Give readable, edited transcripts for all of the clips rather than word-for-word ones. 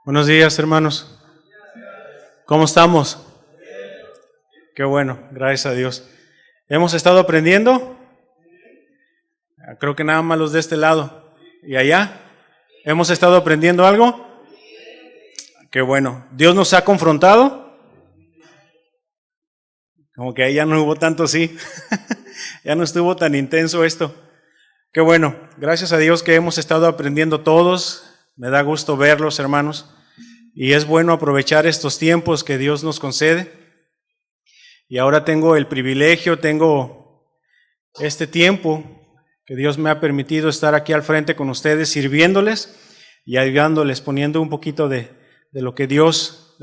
Buenos días, hermanos. ¿Cómo estamos? Qué bueno, gracias a Dios. ¿Hemos estado aprendiendo? Creo que nada más los de este lado. ¿Y allá? ¿Hemos estado aprendiendo algo? Qué bueno. ¿Dios nos ha confrontado? Como que ahí ya no hubo tanto sí. Ya no estuvo tan intenso esto. Qué bueno. Gracias a Dios que hemos estado aprendiendo todos. Me da gusto verlos, hermanos. Y es bueno aprovechar estos tiempos que Dios nos concede. Y ahora tengo el privilegio, tengo este tiempo que Dios me ha permitido estar aquí al frente con ustedes, sirviéndoles y ayudándoles, poniendo un poquito de lo que Dios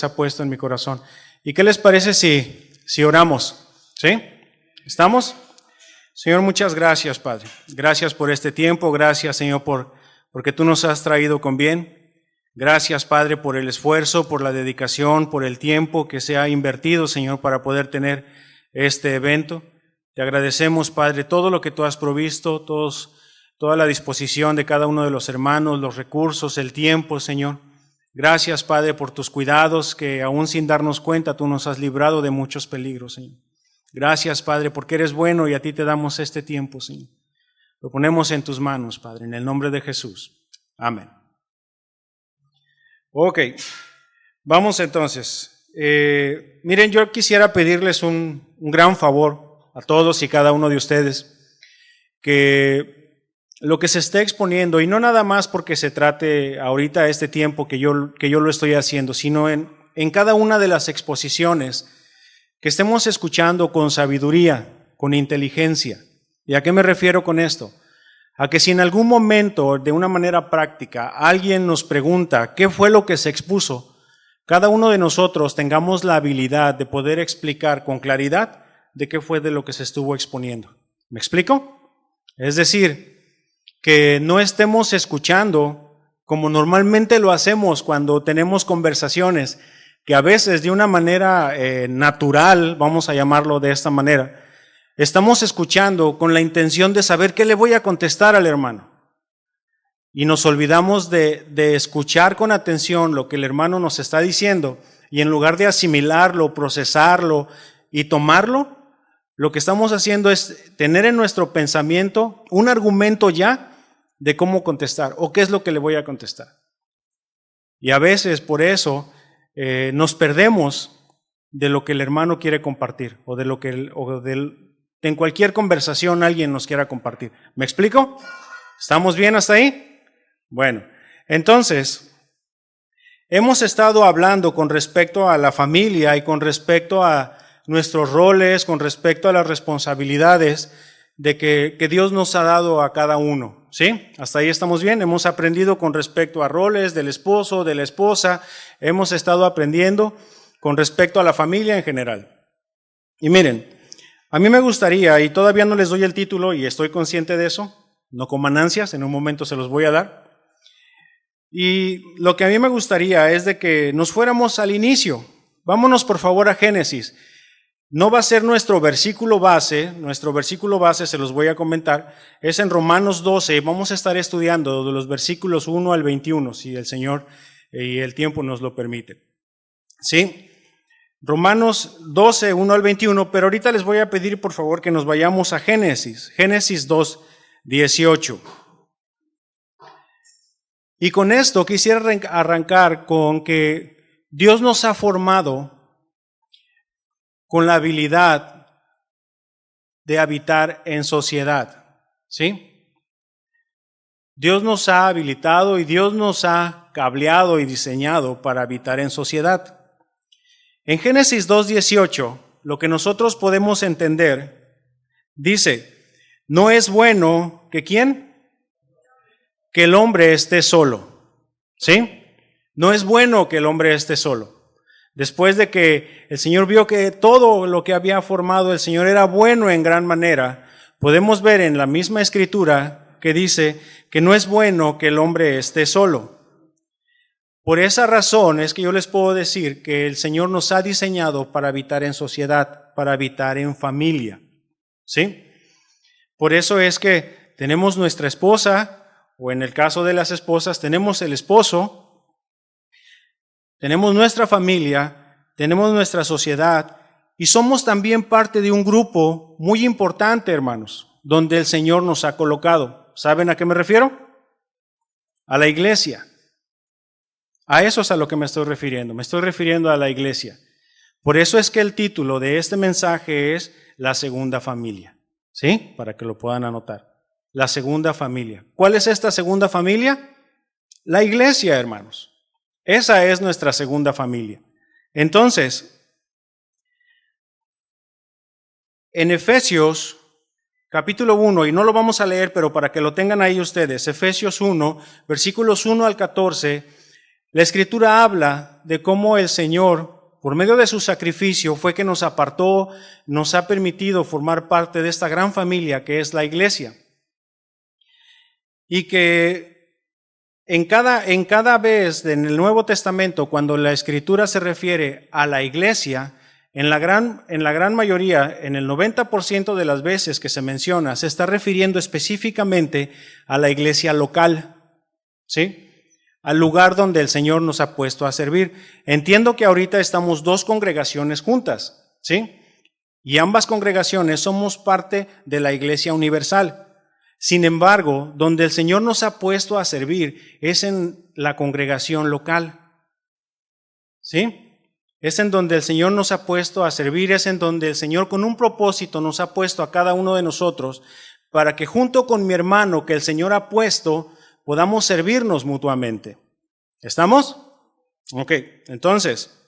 ha puesto en mi corazón. ¿Y qué les parece si oramos? ¿Sí? ¿Estamos? Señor, muchas gracias, Padre. Gracias por este tiempo. Gracias, Señor, porque tú nos has traído con bien. Gracias, Padre, por el esfuerzo, por la dedicación, por el tiempo que se ha invertido, Señor, para poder tener este evento. Te agradecemos, Padre, todo lo que tú has provisto, toda la disposición de cada uno de los hermanos, los recursos, el tiempo, Señor. Gracias, Padre, por tus cuidados, que aún sin darnos cuenta tú nos has librado de muchos peligros, Señor. Gracias, Padre, porque eres bueno y a ti te damos este tiempo, Señor. Lo ponemos en tus manos, Padre, en el nombre de Jesús. Amén. Ok, vamos entonces. Miren, yo quisiera pedirles un gran favor a todos y cada uno de ustedes, que lo que se esté exponiendo, y no nada más porque se trate ahorita este tiempo que yo lo estoy haciendo, sino en cada una de las exposiciones, que estemos escuchando con sabiduría, con inteligencia. ¿Y a qué me refiero con esto? A que si en algún momento, de una manera práctica, alguien nos pregunta qué fue lo que se expuso, cada uno de nosotros tengamos la habilidad de poder explicar con claridad de qué fue de lo que se estuvo exponiendo. ¿Me explico? Es decir, que no estemos escuchando como normalmente lo hacemos cuando tenemos conversaciones, que a veces de una manera natural, vamos a llamarlo de esta manera, estamos escuchando con la intención de saber qué le voy a contestar al hermano. Y nos olvidamos de escuchar con atención lo que el hermano nos está diciendo, y en lugar de asimilarlo, procesarlo y tomarlo, lo que estamos haciendo es tener en nuestro pensamiento un argumento ya de cómo contestar o qué es lo que le voy a contestar. Y a veces por eso nos perdemos de lo que el hermano quiere compartir o de lo que en cualquier conversación alguien nos quiera compartir. ¿Me explico? ¿Estamos bien hasta ahí? Bueno, entonces, hemos estado hablando con respecto a la familia y con respecto a nuestros roles, con respecto a las responsabilidades de que Dios nos ha dado a cada uno. ¿Sí? ¿Hasta ahí estamos bien? Hemos aprendido con respecto a roles del esposo, de la esposa. Hemos estado aprendiendo con respecto a la familia en general. Y miren, a mí me gustaría, y todavía no les doy el título y estoy consciente de eso, no coman ansias, en un momento se los voy a dar. Y lo que a mí me gustaría es de que nos fuéramos al inicio. Vámonos por favor a Génesis. No va a ser nuestro versículo base se los voy a comentar, es en Romanos 12, vamos a estar estudiando de los versículos 1 al 21, si el Señor y el tiempo nos lo permite. ¿Sí? Romanos 12, 1 al 21, pero ahorita les voy a pedir por favor que nos vayamos a Génesis 2, 18. Y con esto quisiera arrancar con que Dios nos ha formado con la habilidad de habitar en sociedad, ¿sí? Dios nos ha habilitado y Dios nos ha cableado y diseñado para habitar en sociedad. En Génesis 2:18, lo que nosotros podemos entender, dice, no es bueno que ¿quién? Que el hombre esté solo, ¿sí? No es bueno que el hombre esté solo. Después de que el Señor vio que todo lo que había formado el Señor era bueno en gran manera, podemos ver en la misma escritura que dice que no es bueno que el hombre esté solo. Por esa razón es que yo les puedo decir que el Señor nos ha diseñado para habitar en sociedad, para habitar en familia, ¿sí? Por eso es que tenemos nuestra esposa, o en el caso de las esposas tenemos el esposo, tenemos nuestra familia, tenemos nuestra sociedad y somos también parte de un grupo muy importante, hermanos, donde el Señor nos ha colocado. ¿Saben a qué me refiero? A la iglesia. A eso es a lo que me estoy refiriendo. Me estoy refiriendo a la iglesia. Por eso es que el título de este mensaje es La segunda familia. ¿Sí? Para que lo puedan anotar. La segunda familia. ¿Cuál es esta segunda familia? La iglesia, hermanos. Esa es nuestra segunda familia. Entonces, en Efesios capítulo 1, y no lo vamos a leer, pero para que lo tengan ahí ustedes, Efesios 1, versículos 1 al 14, la Escritura habla de cómo el Señor, por medio de su sacrificio, fue que nos apartó, nos ha permitido formar parte de esta gran familia que es la iglesia. Y que en cada vez en el Nuevo Testamento, cuando la Escritura se refiere a la iglesia, en la gran mayoría, en el 90% de las veces que se menciona, se está refiriendo específicamente a la iglesia local, ¿sí? Al lugar donde el Señor nos ha puesto a servir. Entiendo que ahorita estamos dos congregaciones juntas, ¿sí? Y ambas congregaciones somos parte de la iglesia universal. Sin embargo, donde el Señor nos ha puesto a servir es en la congregación local, ¿sí? Es en donde el Señor nos ha puesto a servir, es en donde el Señor con un propósito nos ha puesto a cada uno de nosotros para que junto con mi hermano que el Señor ha puesto podamos servirnos mutuamente. ¿Estamos? Ok, entonces,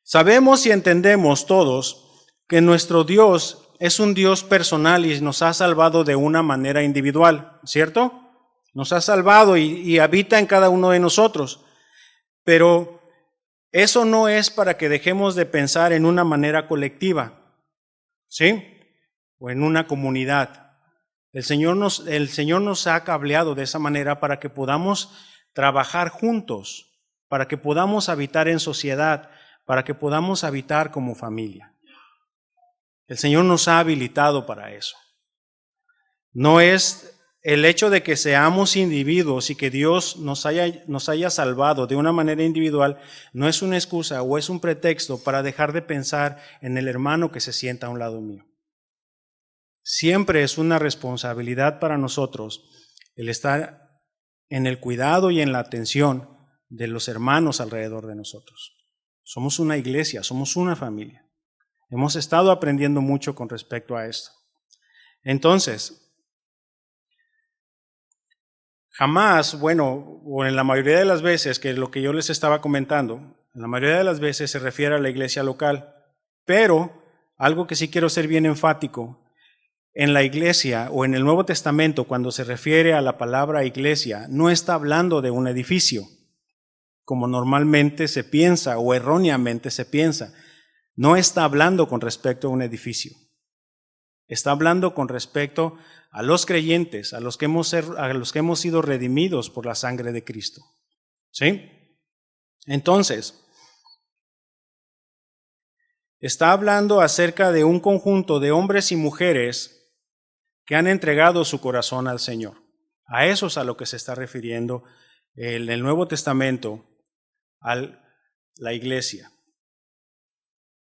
sabemos y entendemos todos que nuestro Dios es un Dios personal y nos ha salvado de una manera individual, ¿cierto? Nos ha salvado y habita en cada uno de nosotros, pero eso no es para que dejemos de pensar en una manera colectiva, ¿sí? O en una comunidad. El Señor nos ha cableado de esa manera para que podamos trabajar juntos, para que podamos habitar en sociedad, para que podamos habitar como familia. El Señor nos ha habilitado para eso. No es el hecho de que seamos individuos y que Dios nos haya salvado de una manera individual, no es una excusa o es un pretexto para dejar de pensar en el hermano que se sienta a un lado mío. Siempre es una responsabilidad para nosotros el estar en el cuidado y en la atención de los hermanos alrededor de nosotros. Somos una iglesia, somos una familia. Hemos estado aprendiendo mucho con respecto a esto. Entonces, jamás, o en la mayoría de las veces, que lo que yo les estaba comentando, en la mayoría de las veces se refiere a la iglesia local, pero algo que sí quiero ser bien enfático, en la iglesia o en el Nuevo Testamento, cuando se refiere a la palabra iglesia, no está hablando de un edificio, como normalmente se piensa o erróneamente se piensa. No está hablando con respecto a un edificio. Está hablando con respecto a los creyentes, a los que hemos sido redimidos por la sangre de Cristo. ¿Sí? Entonces, está hablando acerca de un conjunto de hombres y mujeres que han entregado su corazón al Señor. A eso es a lo que se está refiriendo en el Nuevo Testamento a la iglesia.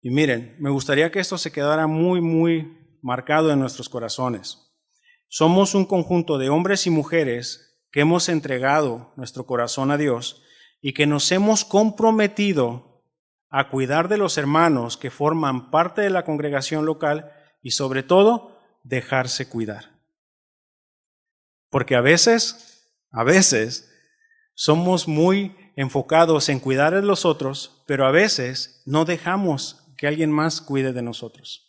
Y miren, me gustaría que esto se quedara muy, muy marcado en nuestros corazones. Somos un conjunto de hombres y mujeres que hemos entregado nuestro corazón a Dios y que nos hemos comprometido a cuidar de los hermanos que forman parte de la congregación local y sobre todo dejarse cuidar. Porque a veces somos muy enfocados en cuidar de los otros, pero a veces no dejamos que alguien más cuide de nosotros.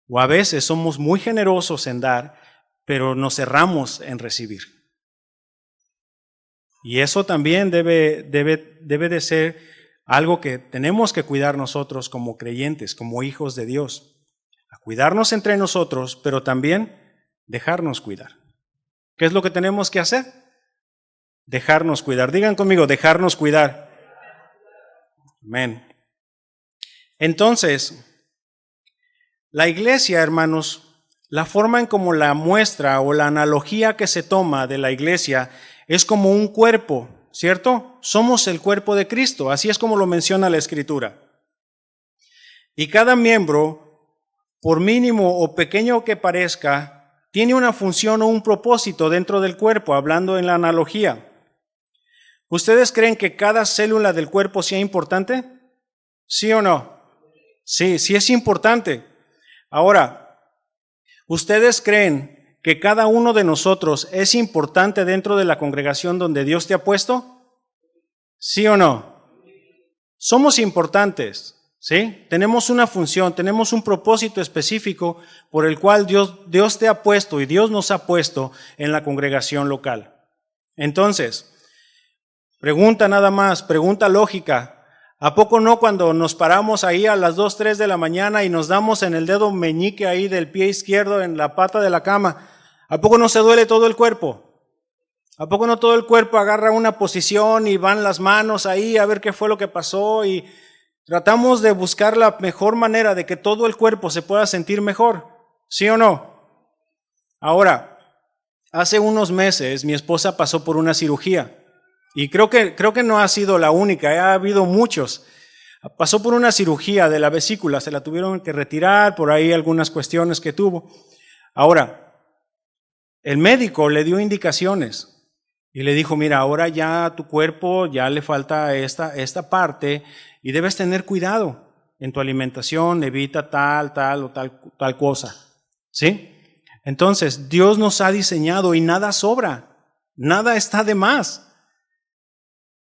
O a veces somos muy generosos en dar, pero nos cerramos en recibir. Y eso también debe de ser algo que tenemos que cuidar nosotros como creyentes, como hijos de Dios. A cuidarnos entre nosotros, pero también dejarnos cuidar. ¿Qué es lo que tenemos que hacer? Dejarnos cuidar. Digan conmigo, dejarnos cuidar. Amén. Entonces, la iglesia, hermanos, la forma en como la muestra o la analogía que se toma de la iglesia es como un cuerpo, ¿cierto? Somos el cuerpo de Cristo, así es como lo menciona la Escritura. Y cada miembro, por mínimo o pequeño que parezca, tiene una función o un propósito dentro del cuerpo, hablando en la analogía. ¿Ustedes creen que cada célula del cuerpo sea importante? ¿Sí o no? Sí, sí es importante. Ahora, ¿ustedes creen que cada uno de nosotros es importante dentro de la congregación donde Dios te ha puesto? ¿Sí o no? Somos importantes, ¿sí? Tenemos una función, tenemos un propósito específico por el cual Dios te ha puesto y Dios nos ha puesto en la congregación local. Entonces, pregunta nada más, pregunta lógica. ¿A poco no cuando nos paramos ahí a las 2, 3 de la mañana y nos damos en el dedo meñique ahí del pie izquierdo en la pata de la cama? ¿A poco no se duele todo el cuerpo? ¿A poco no todo el cuerpo agarra una posición y van las manos ahí a ver qué fue lo que pasó? Y tratamos de buscar la mejor manera de que todo el cuerpo se pueda sentir mejor. ¿Sí o no? Ahora, hace unos meses mi esposa pasó por una cirugía. Y creo que no ha sido la única, ha habido muchos. Pasó por una cirugía de la vesícula, se la tuvieron que retirar, por ahí algunas cuestiones que tuvo. Ahora, el médico le dio indicaciones y le dijo, mira, ahora ya a tu cuerpo ya le falta esta parte y debes tener cuidado en tu alimentación, evita tal cosa. ¿Sí? Entonces, Dios nos ha diseñado y nada sobra, nada está de más.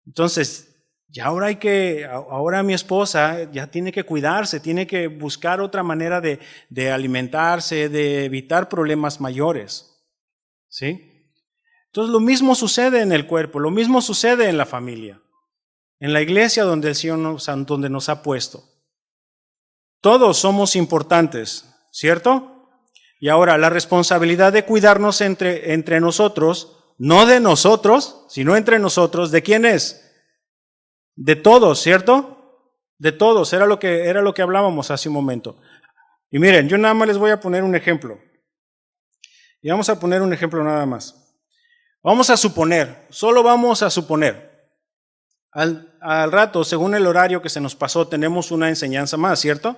Entonces, ya ahora mi esposa ya tiene que cuidarse, tiene que buscar otra manera de alimentarse, de evitar problemas mayores. ¿Sí? Entonces, lo mismo sucede en el cuerpo, lo mismo sucede en la familia, en la iglesia donde el Señor donde nos ha puesto. Todos somos importantes, ¿cierto? Y ahora, la responsabilidad de cuidarnos entre nosotros, no de nosotros, sino entre nosotros, ¿de quién es? De todos, ¿cierto? De todos, era lo que hablábamos hace un momento. Y miren, yo nada más les voy a poner un ejemplo. Y vamos a poner un ejemplo nada más. Vamos a suponer, solo vamos a suponer. Al rato, según el horario que se nos pasó, tenemos una enseñanza más, ¿cierto?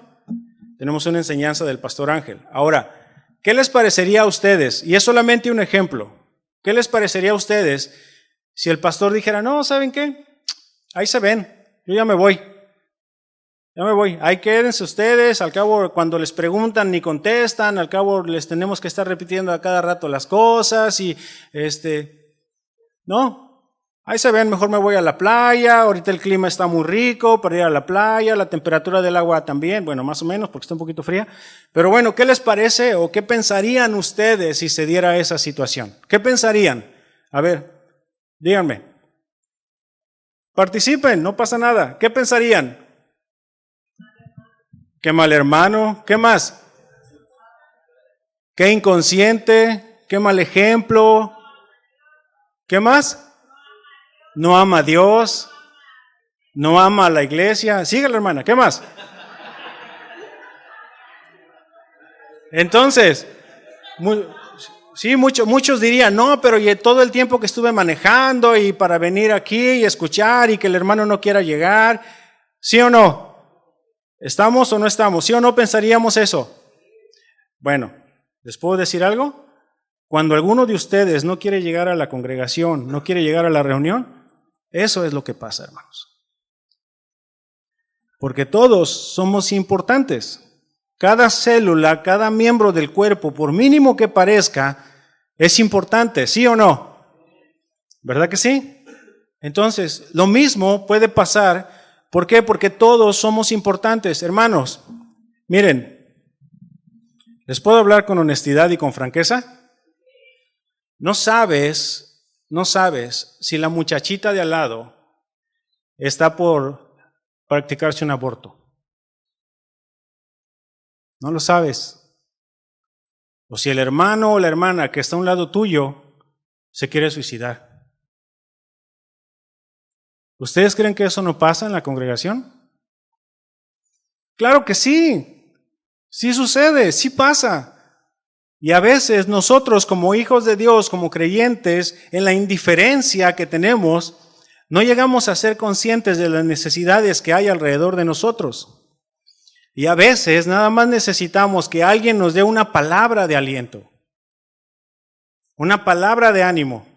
Tenemos una enseñanza del Pastor Ángel. Ahora, ¿qué les parecería a ustedes? Y es solamente un ejemplo. ¿Qué les parecería a ustedes si el pastor dijera, no, ¿saben qué? Ahí se ven, yo ya me voy. Ahí quédense ustedes, al cabo cuando les preguntan ni contestan, al cabo les tenemos que estar repitiendo a cada rato las cosas y no, ahí se ven, mejor me voy a la playa, ahorita el clima está muy rico para ir a la playa, la temperatura del agua también, bueno, más o menos porque está un poquito fría, pero bueno, ¿qué les parece o qué pensarían ustedes si se diera esa situación? ¿Qué pensarían? A ver, díganme. Participen, no pasa nada. ¿Qué pensarían? Qué mal hermano, ¿qué más? Qué inconsciente, qué mal ejemplo. ¿Qué más? No ama a Dios, no ama a la iglesia. Síguele, hermana, ¿qué más? Entonces, sí, muchos dirían, no, pero todo el tiempo que estuve manejando y para venir aquí y escuchar y que el hermano no quiera llegar, ¿sí o no? ¿Estamos o no estamos? ¿Sí o no pensaríamos eso? Bueno, ¿les puedo decir algo? Cuando alguno de ustedes no quiere llegar a la congregación, no quiere llegar a la reunión, eso es lo que pasa, hermanos. Porque todos somos importantes. Cada célula, cada miembro del cuerpo, por mínimo que parezca, es importante, ¿sí o no? ¿Verdad que sí? Entonces, lo mismo puede pasar. ¿Por qué? Porque todos somos importantes. Hermanos, miren, ¿les puedo hablar con honestidad y con franqueza? No sabes si la muchachita de al lado está por practicarse un aborto. No lo sabes. O si el hermano o la hermana que está a un lado tuyo se quiere suicidar. ¿Ustedes creen que eso no pasa en la congregación? Claro que sí. Sí sucede, sí pasa. Y a veces nosotros como hijos de Dios, como creyentes, en la indiferencia que tenemos, No llegamos a ser conscientes de las necesidades que hay alrededor de nosotros. Y a veces nada más necesitamos que alguien nos dé una palabra de aliento, una palabra de ánimo.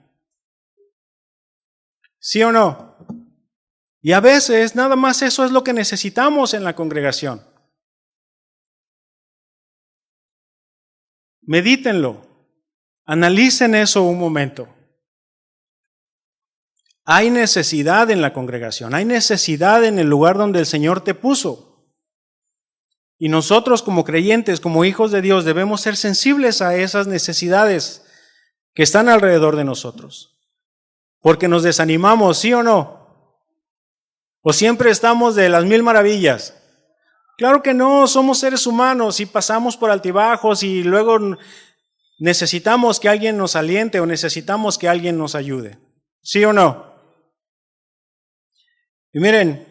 ¿Sí o no? Y a veces nada más eso es lo que necesitamos en la congregación. Medítenlo, analicen eso un momento. Hay necesidad en la congregación, hay necesidad en el lugar donde el Señor te puso. Y nosotros como creyentes, como hijos de Dios, debemos ser sensibles a esas necesidades que están alrededor de nosotros. Porque nos desanimamos, ¿sí o no? ¿O siempre estamos de las mil maravillas? Claro que no, somos seres humanos y pasamos por altibajos y luego necesitamos que alguien nos aliente o necesitamos que alguien nos ayude. ¿Sí o no? Y miren,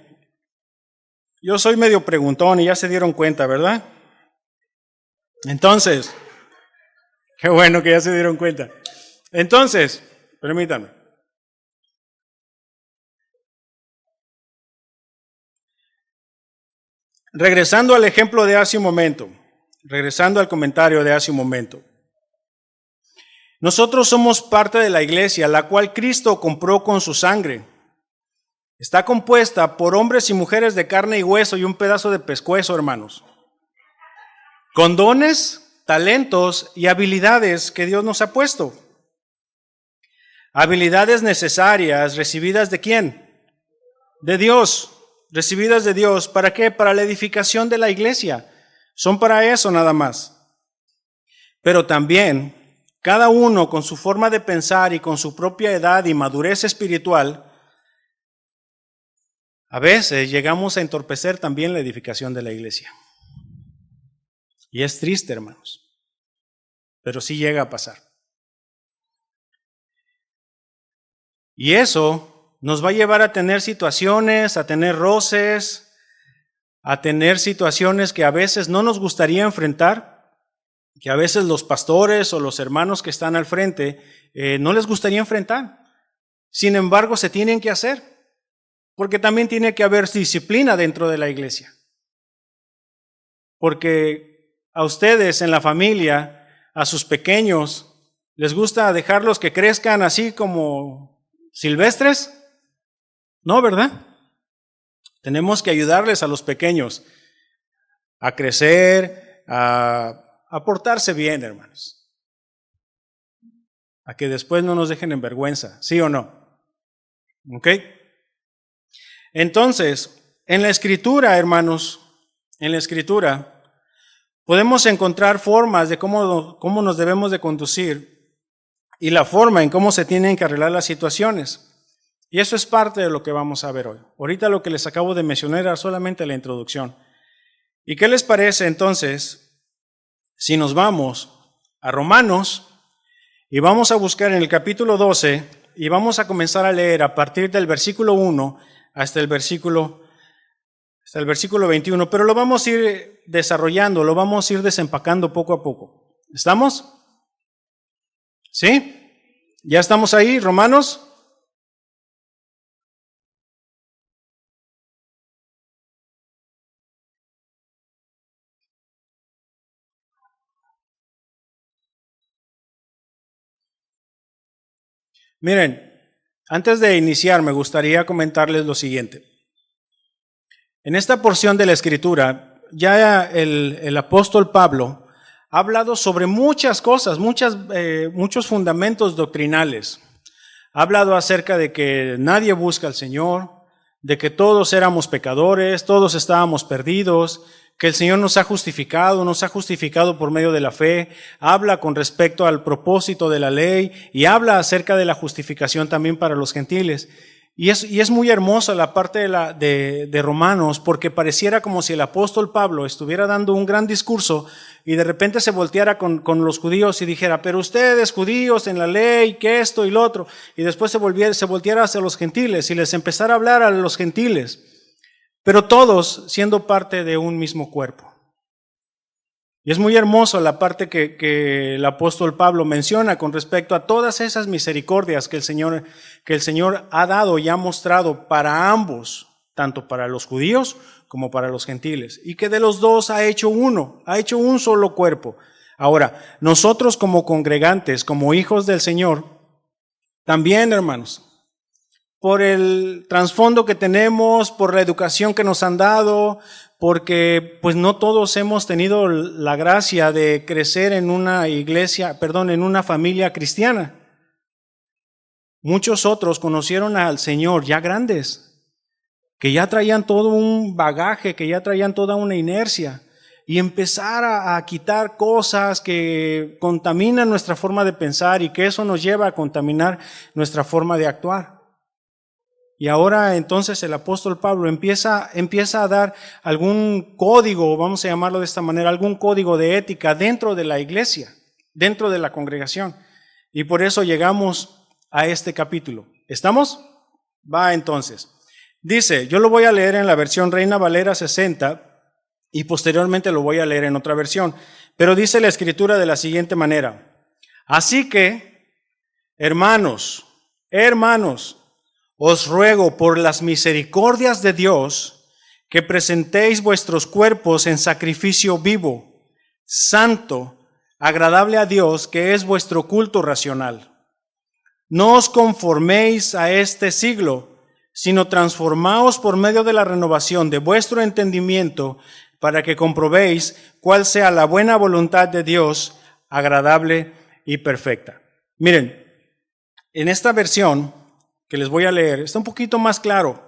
yo soy medio preguntón y ya se dieron cuenta, ¿verdad? Entonces, qué bueno que ya se dieron cuenta. Entonces, permítanme. Regresando al ejemplo de hace un momento, regresando al comentario de hace un momento. Nosotros somos parte de la iglesia, la cual Cristo compró con su sangre. Está compuesta por hombres y mujeres de carne y hueso y un pedazo de pescuezo, hermanos. Con dones, talentos y habilidades que Dios nos ha puesto. Habilidades necesarias, recibidas ¿de quién? De Dios. Recibidas de Dios. ¿Para qué? Para la edificación de la iglesia. Son para eso nada más. Pero también, cada uno con su forma de pensar y con su propia edad y madurez espiritual, a veces llegamos a entorpecer también la edificación de la iglesia. Y es triste, hermanos. Pero sí llega a pasar. Y eso nos va a llevar a tener situaciones, a tener roces, a tener situaciones que a veces no nos gustaría enfrentar, que a veces los pastores o los hermanos que están al frente no les gustaría enfrentar. Sin embargo, se tienen que hacer, porque también tiene que haber disciplina dentro de la iglesia. Porque a ustedes en la familia, a sus pequeños, ¿les gusta dejarlos que crezcan así como silvestres? No, ¿verdad? Tenemos que ayudarles a los pequeños a crecer, a portarse bien, hermanos. A que después no nos dejen en vergüenza, ¿sí o no? ¿Ok? Entonces, en la Escritura, hermanos, en la Escritura, podemos encontrar formas de cómo nos debemos de conducir y la forma en cómo se tienen que arreglar las situaciones. Y eso es parte de lo que vamos a ver hoy. Ahorita lo que les acabo de mencionar era solamente la introducción. ¿Y qué les parece entonces si nos vamos a Romanos y vamos a buscar en el capítulo 12 y vamos a comenzar a leer a partir del versículo 1 hasta el versículo 21, pero lo vamos a ir desarrollando, lo vamos a ir desempacando poco a poco. ¿Estamos? ¿Sí? ¿Ya estamos ahí, Romanos? Miren, antes de iniciar me gustaría comentarles lo siguiente. En esta porción de la Escritura, ya el apóstol Pablo ha hablado sobre muchas cosas, muchos fundamentos doctrinales. Ha hablado acerca de que nadie busca al Señor, de que todos éramos pecadores, todos estábamos perdidos, que el Señor nos ha justificado por medio de la fe, habla con respecto al propósito de la ley y habla acerca de la justificación también para los gentiles. Y es muy hermosa la parte de Romanos, porque pareciera como si el apóstol Pablo estuviera dando un gran discurso y de repente se volteara con los judíos y dijera, pero ustedes judíos en la ley, que esto y lo otro, y después se volteara hacia los gentiles y les empezara a hablar a los gentiles, pero todos siendo parte de un mismo cuerpo. Y es muy hermoso la parte que el apóstol Pablo menciona con respecto a todas esas misericordias que el Señor ha dado y ha mostrado para ambos, tanto para los judíos como para los gentiles, y que de los dos ha hecho uno, ha hecho un solo cuerpo. Ahora, nosotros como congregantes, como hijos del Señor, también, hermanos, por el trasfondo que tenemos, por la educación que nos han dado, porque pues no todos hemos tenido la gracia de crecer en una en una familia cristiana. Muchos otros conocieron al Señor ya grandes, que ya traían todo un bagaje, que ya traían toda una inercia, y empezar a quitar cosas que contaminan nuestra forma de pensar y que eso nos lleva a contaminar nuestra forma de actuar. Y ahora entonces el apóstol Pablo empieza a dar algún código, vamos a llamarlo de esta manera, algún código de ética dentro de la iglesia, dentro de la congregación. Y por eso llegamos a este capítulo. ¿Estamos? Va entonces. Dice, yo lo voy a leer en la versión Reina Valera 60 y posteriormente lo voy a leer en otra versión. Pero dice la escritura de la siguiente manera. Así que, hermanos, os ruego por las misericordias de Dios que presentéis vuestros cuerpos en sacrificio vivo, santo, agradable a Dios, que es vuestro culto racional. No os conforméis a este siglo, sino transformaos por medio de la renovación de vuestro entendimiento para que comprobéis cuál sea la buena voluntad de Dios, agradable y perfecta. Miren, en esta versión que les voy a leer, está un poquito más claro.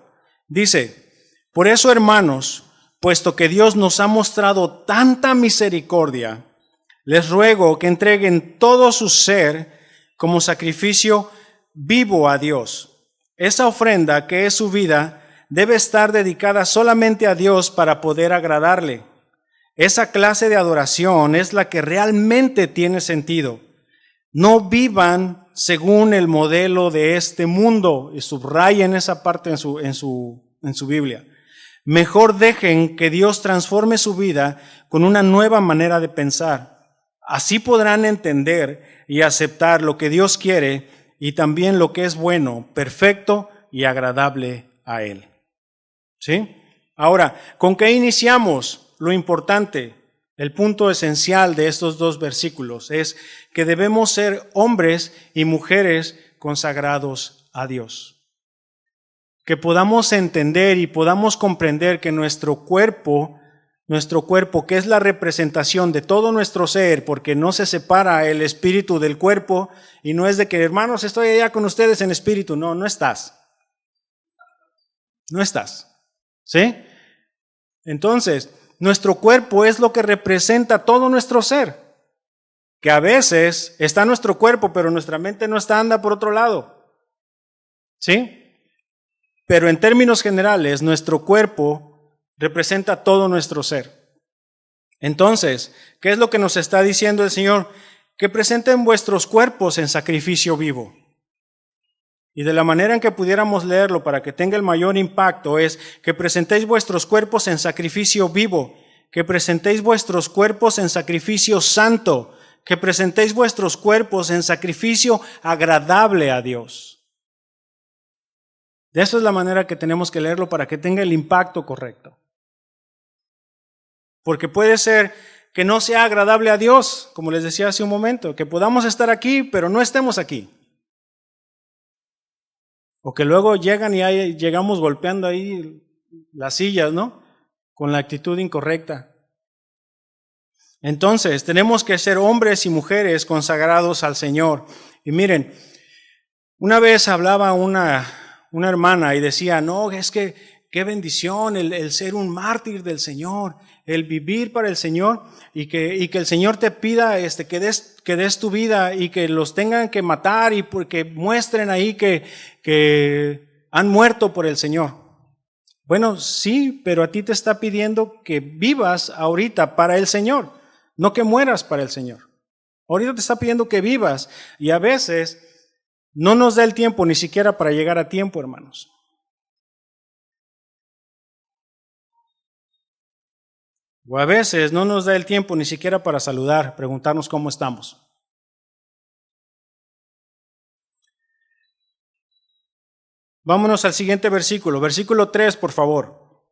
Dice, por eso, hermanos, puesto que Dios nos ha mostrado tanta misericordia, les ruego que entreguen todo su ser como sacrificio vivo a Dios. Esa ofrenda, que es su vida, debe estar dedicada solamente a Dios para poder agradarle. Esa clase de adoración es la que realmente tiene sentido. No vivan según el modelo de este mundo, y subrayen esa parte en su Biblia. Mejor dejen que Dios transforme su vida con una nueva manera de pensar. Así podrán entender y aceptar lo que Dios quiere y también lo que es bueno, perfecto y agradable a Él. ¿Sí? Ahora, ¿con qué iniciamos? Lo importante. El punto esencial de estos dos versículos es que debemos ser hombres y mujeres consagrados a Dios. Que podamos entender y podamos comprender que nuestro cuerpo, que es la representación de todo nuestro ser, porque no se separa el espíritu del cuerpo, y no es de que, hermanos, estoy allá con ustedes en espíritu. No, no estás. No estás. ¿Sí? Entonces, nuestro cuerpo es lo que representa todo nuestro ser, que a veces está nuestro cuerpo, pero nuestra mente no anda por otro lado. ¿Sí? Pero en términos generales, nuestro cuerpo representa todo nuestro ser. Entonces, ¿qué es lo que nos está diciendo el Señor? Que presenten vuestros cuerpos en sacrificio vivo. Y de la manera en que pudiéramos leerlo para que tenga el mayor impacto es que presentéis vuestros cuerpos en sacrificio vivo, que presentéis vuestros cuerpos en sacrificio santo, que presentéis vuestros cuerpos en sacrificio agradable a Dios. De esa es la manera que tenemos que leerlo para que tenga el impacto correcto. Porque puede ser que no sea agradable a Dios, como les decía hace un momento, que podamos estar aquí, pero no estemos aquí. O que luego llegan y llegamos golpeando ahí las sillas, ¿no? Con la actitud incorrecta. Entonces, tenemos que ser hombres y mujeres consagrados al Señor. Y miren, una vez hablaba una hermana y decía, no, es que qué bendición el ser un mártir del Señor, el vivir para el Señor y que el Señor te pida que des tu vida y que los tengan que matar y porque muestren ahí que han muerto por el Señor. Bueno, sí, pero a ti te está pidiendo que vivas ahorita para el Señor, no que mueras para el Señor. Ahorita te está pidiendo que vivas y a veces no nos da el tiempo ni siquiera para llegar a tiempo, hermanos. O a veces no nos da el tiempo ni siquiera para saludar, preguntarnos cómo estamos. Vámonos al siguiente versículo, versículo 3, por favor,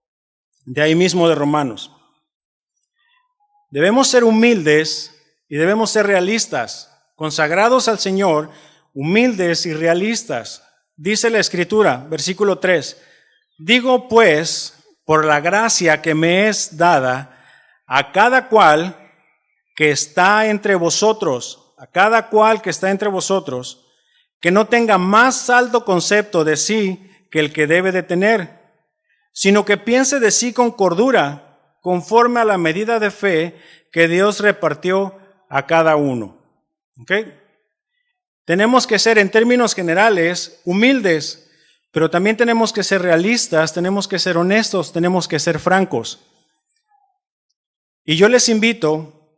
de ahí mismo de Romanos. Debemos ser humildes y debemos ser realistas, consagrados al Señor, humildes y realistas. Dice la Escritura, versículo 3, digo pues, por la gracia que me es dada, a cada cual que está entre vosotros, que no tenga más alto concepto de sí que el que debe de tener, sino que piense de sí con cordura, conforme a la medida de fe que Dios repartió a cada uno. ¿Ok? Tenemos que ser, en términos generales, humildes, pero también tenemos que ser realistas, tenemos que ser honestos, tenemos que ser francos. Y yo les invito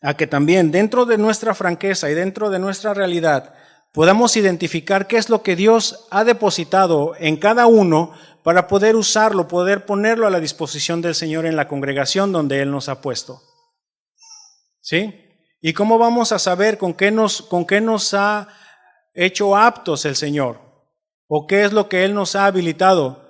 a que también dentro de nuestra franqueza y dentro de nuestra realidad podamos identificar qué es lo que Dios ha depositado en cada uno para poder usarlo, poder ponerlo a la disposición del Señor en la congregación donde Él nos ha puesto. ¿Sí? ¿Y cómo vamos a saber con qué nos ha hecho aptos el Señor? ¿O qué es lo que Él nos ha habilitado?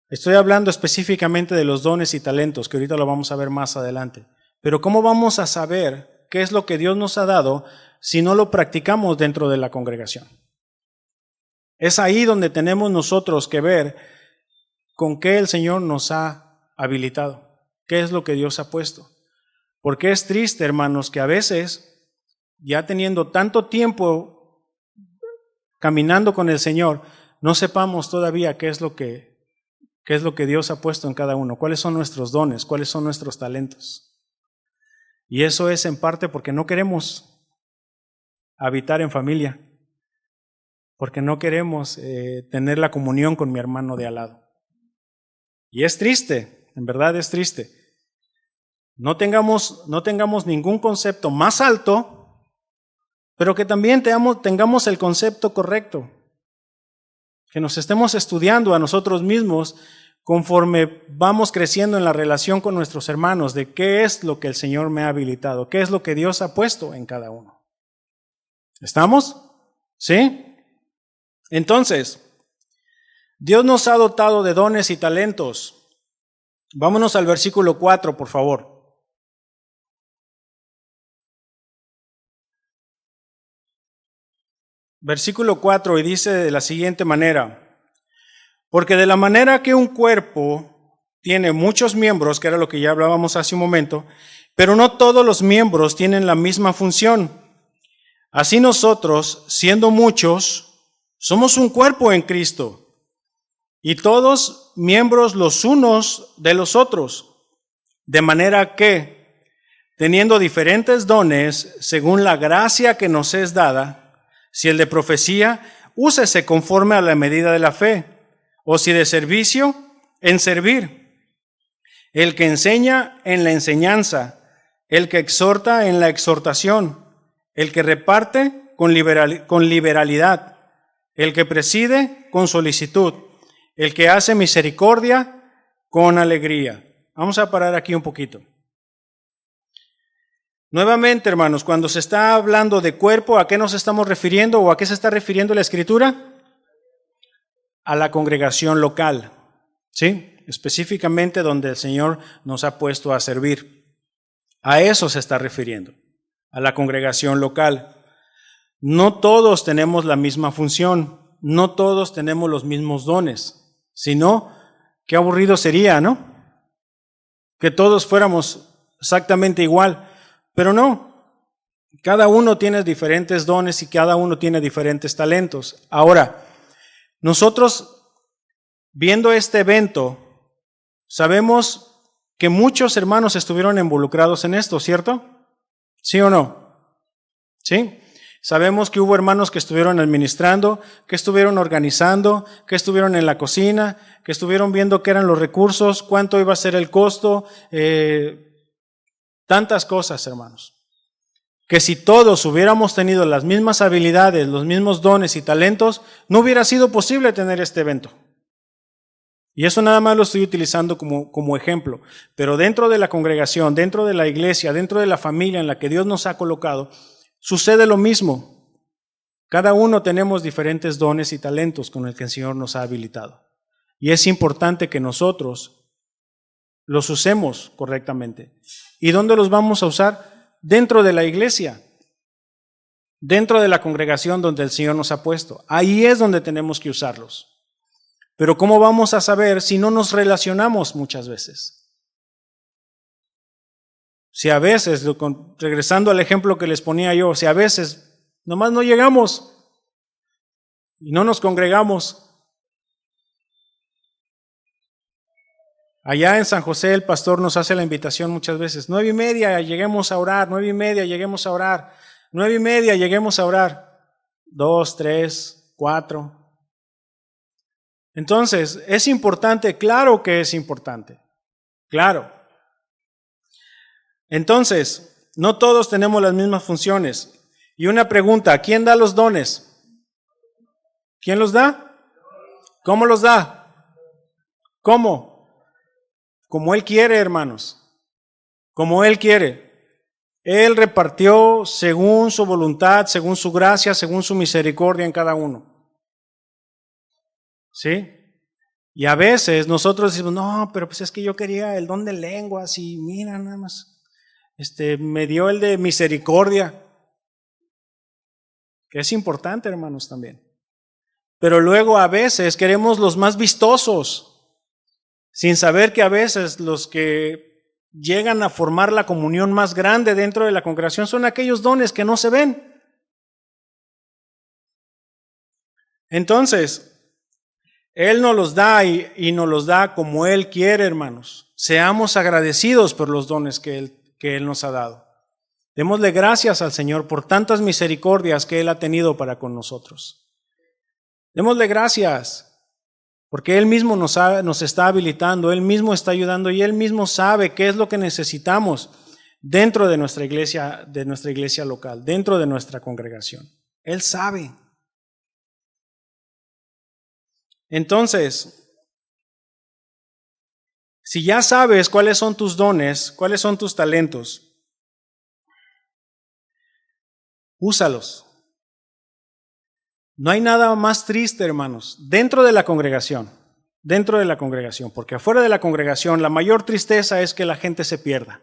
Estoy hablando específicamente de los dones y talentos, que ahorita lo vamos a ver más adelante. Pero ¿cómo vamos a saber qué es lo que Dios nos ha dado si no lo practicamos dentro de la congregación? Es ahí donde tenemos nosotros que ver con qué el Señor nos ha habilitado, qué es lo que Dios ha puesto. Porque es triste, hermanos, que a veces, ya teniendo tanto tiempo caminando con el Señor, no sepamos todavía qué es lo que Dios ha puesto en cada uno, cuáles son nuestros dones, cuáles son nuestros talentos. Y eso es en parte porque no queremos habitar en familia, porque no queremos tener la comunión con mi hermano de al lado. Y es triste, en verdad es triste. No tengamos ningún concepto más alto, pero que también tengamos el concepto correcto. Que nos estemos estudiando a nosotros mismos conforme vamos creciendo en la relación con nuestros hermanos, de qué es lo que el Señor me ha habilitado, qué es lo que Dios ha puesto en cada uno. ¿Estamos? ¿Sí? Entonces, Dios nos ha dotado de dones y talentos. Vámonos al versículo 4, por favor. Versículo 4, y dice de la siguiente manera: porque de la manera que un cuerpo tiene muchos miembros, que era lo que ya hablábamos hace un momento, pero no todos los miembros tienen la misma función. Así nosotros, siendo muchos, somos un cuerpo en Cristo, y todos miembros los unos de los otros, de manera que, teniendo diferentes dones, según la gracia que nos es dada, si el de profecía, úsese conforme a la medida de la fe, o si de servicio, en servir. El que enseña, en la enseñanza. El que exhorta, en la exhortación. El que reparte, con liberalidad. El que preside, con solicitud. El que hace misericordia, con alegría. Vamos a parar aquí un poquito. Nuevamente, hermanos, cuando se está hablando de cuerpo, ¿a qué nos estamos refiriendo o a qué se está refiriendo la Escritura? A la congregación local, ¿sí? Específicamente donde el Señor nos ha puesto a servir. A eso se está refiriendo, a la congregación local. No todos tenemos la misma función, no todos tenemos los mismos dones, sino, qué aburrido sería, ¿no? Que todos fuéramos exactamente igual. Pero no, cada uno tiene diferentes dones y cada uno tiene diferentes talentos. Ahora, nosotros, viendo este evento, sabemos que muchos hermanos estuvieron involucrados en esto, ¿cierto? ¿Sí o no? ¿Sí? Sabemos que hubo hermanos que estuvieron administrando, que estuvieron organizando, que estuvieron en la cocina, que estuvieron viendo qué eran los recursos, cuánto iba a ser el costo, tantas cosas, hermanos, que si todos hubiéramos tenido las mismas habilidades, los mismos dones y talentos, no hubiera sido posible tener este evento. Y eso nada más lo estoy utilizando como ejemplo. Pero dentro de la congregación, dentro de la iglesia, dentro de la familia en la que Dios nos ha colocado, sucede lo mismo. Cada uno tenemos diferentes dones y talentos con el que el Señor nos ha habilitado. Y es importante que nosotros los usemos correctamente. ¿Y dónde los vamos a usar? Dentro de la iglesia, dentro de la congregación donde el Señor nos ha puesto. Ahí es donde tenemos que usarlos. Pero ¿cómo vamos a saber si no nos relacionamos muchas veces? Si a veces, regresando al ejemplo que les ponía yo, si a veces nomás no llegamos y no nos congregamos. Allá en San José el pastor nos hace la invitación muchas veces, 9:30 lleguemos a orar, 9:30 lleguemos a orar, 9:30 lleguemos a orar, 2, 3, 4. Entonces, ¿es importante? Claro que es importante, claro. Entonces, no todos tenemos las mismas funciones. Y una pregunta, ¿quién da los dones? ¿Quién los da? ¿Cómo los da? ¿Cómo? Como Él quiere, hermanos. Como Él quiere. Él repartió según su voluntad, según su gracia, según su misericordia en cada uno. ¿Sí? Y a veces nosotros decimos, no, pero pues es que yo quería el don de lenguas y mira nada más, me dio el de misericordia, que es importante, hermanos, también. Pero luego a veces queremos los más vistosos, sin saber que a veces los que llegan a formar la comunión más grande dentro de la congregación son aquellos dones que no se ven. Entonces, Él nos los da y nos los da como Él quiere, hermanos. Seamos agradecidos por los dones que Él nos ha dado. Démosle gracias al Señor por tantas misericordias que Él ha tenido para con nosotros. Démosle gracias, porque Él mismo nos está habilitando, Él mismo está ayudando y Él mismo sabe qué es lo que necesitamos dentro de nuestra iglesia local, dentro de nuestra congregación. Él sabe. Entonces, si ya sabes cuáles son tus dones, cuáles son tus talentos, úsalos. No hay nada más triste, hermanos, dentro de la congregación, porque afuera de la congregación la mayor tristeza es que la gente se pierda.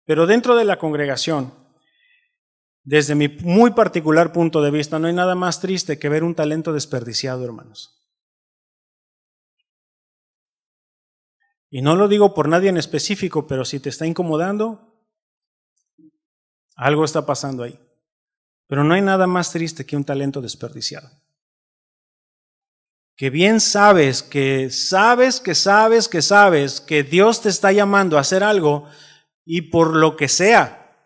Pero dentro de la congregación, desde mi muy particular punto de vista, no hay nada más triste que ver un talento desperdiciado, hermanos. Y no lo digo por nadie en específico, pero si te está incomodando, algo está pasando ahí. Pero no hay nada más triste que un talento desperdiciado. Que bien sabes que Dios te está llamando a hacer algo y por lo que sea,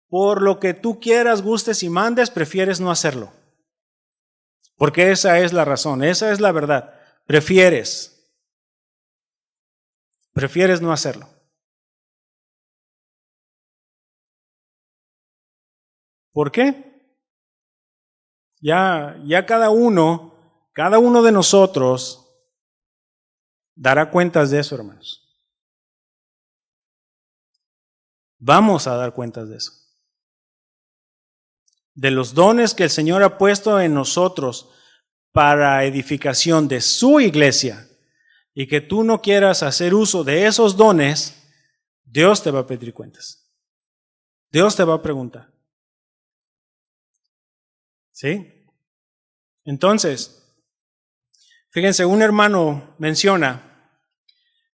por lo que tú quieras, gustes y mandes, prefieres no hacerlo. Porque esa es la razón, esa es la verdad. Prefieres no hacerlo. ¿Por qué? Ya cada uno de nosotros dará cuentas de eso, hermanos. Vamos a dar cuentas de eso. De los dones que el Señor ha puesto en nosotros para edificación de su iglesia y que tú no quieras hacer uso de esos dones, Dios te va a pedir cuentas. Dios te va a preguntar. ¿Sí? Entonces, fíjense, un hermano menciona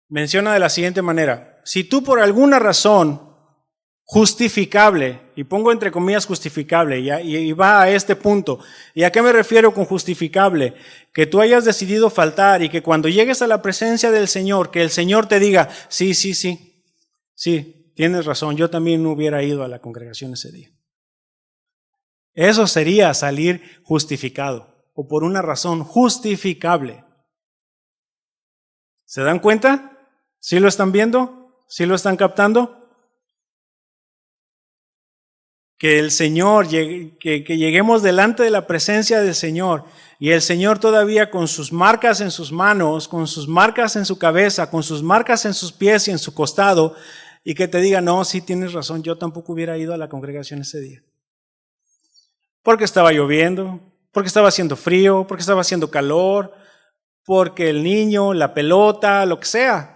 de la siguiente manera: si tú por alguna razón justificable, y pongo entre comillas justificable, y va a este punto, ¿y a qué me refiero con justificable? Que tú hayas decidido faltar y que cuando llegues a la presencia del Señor, que el Señor te diga, sí, tienes razón, yo también no hubiera ido a la congregación ese día. Eso sería salir justificado, o por una razón justificable. ¿Se dan cuenta? ¿Sí lo están viendo? ¿Sí lo están captando? que el Señor, que lleguemos delante de la presencia del Señor y el Señor todavía con sus marcas en sus manos, con sus marcas en su cabeza, con sus marcas en sus pies y en su costado, y que te diga, no, sí tienes razón, yo tampoco hubiera ido a la congregación ese día. Porque estaba lloviendo, porque estaba haciendo frío, porque estaba haciendo calor, porque el niño, la pelota, lo que sea.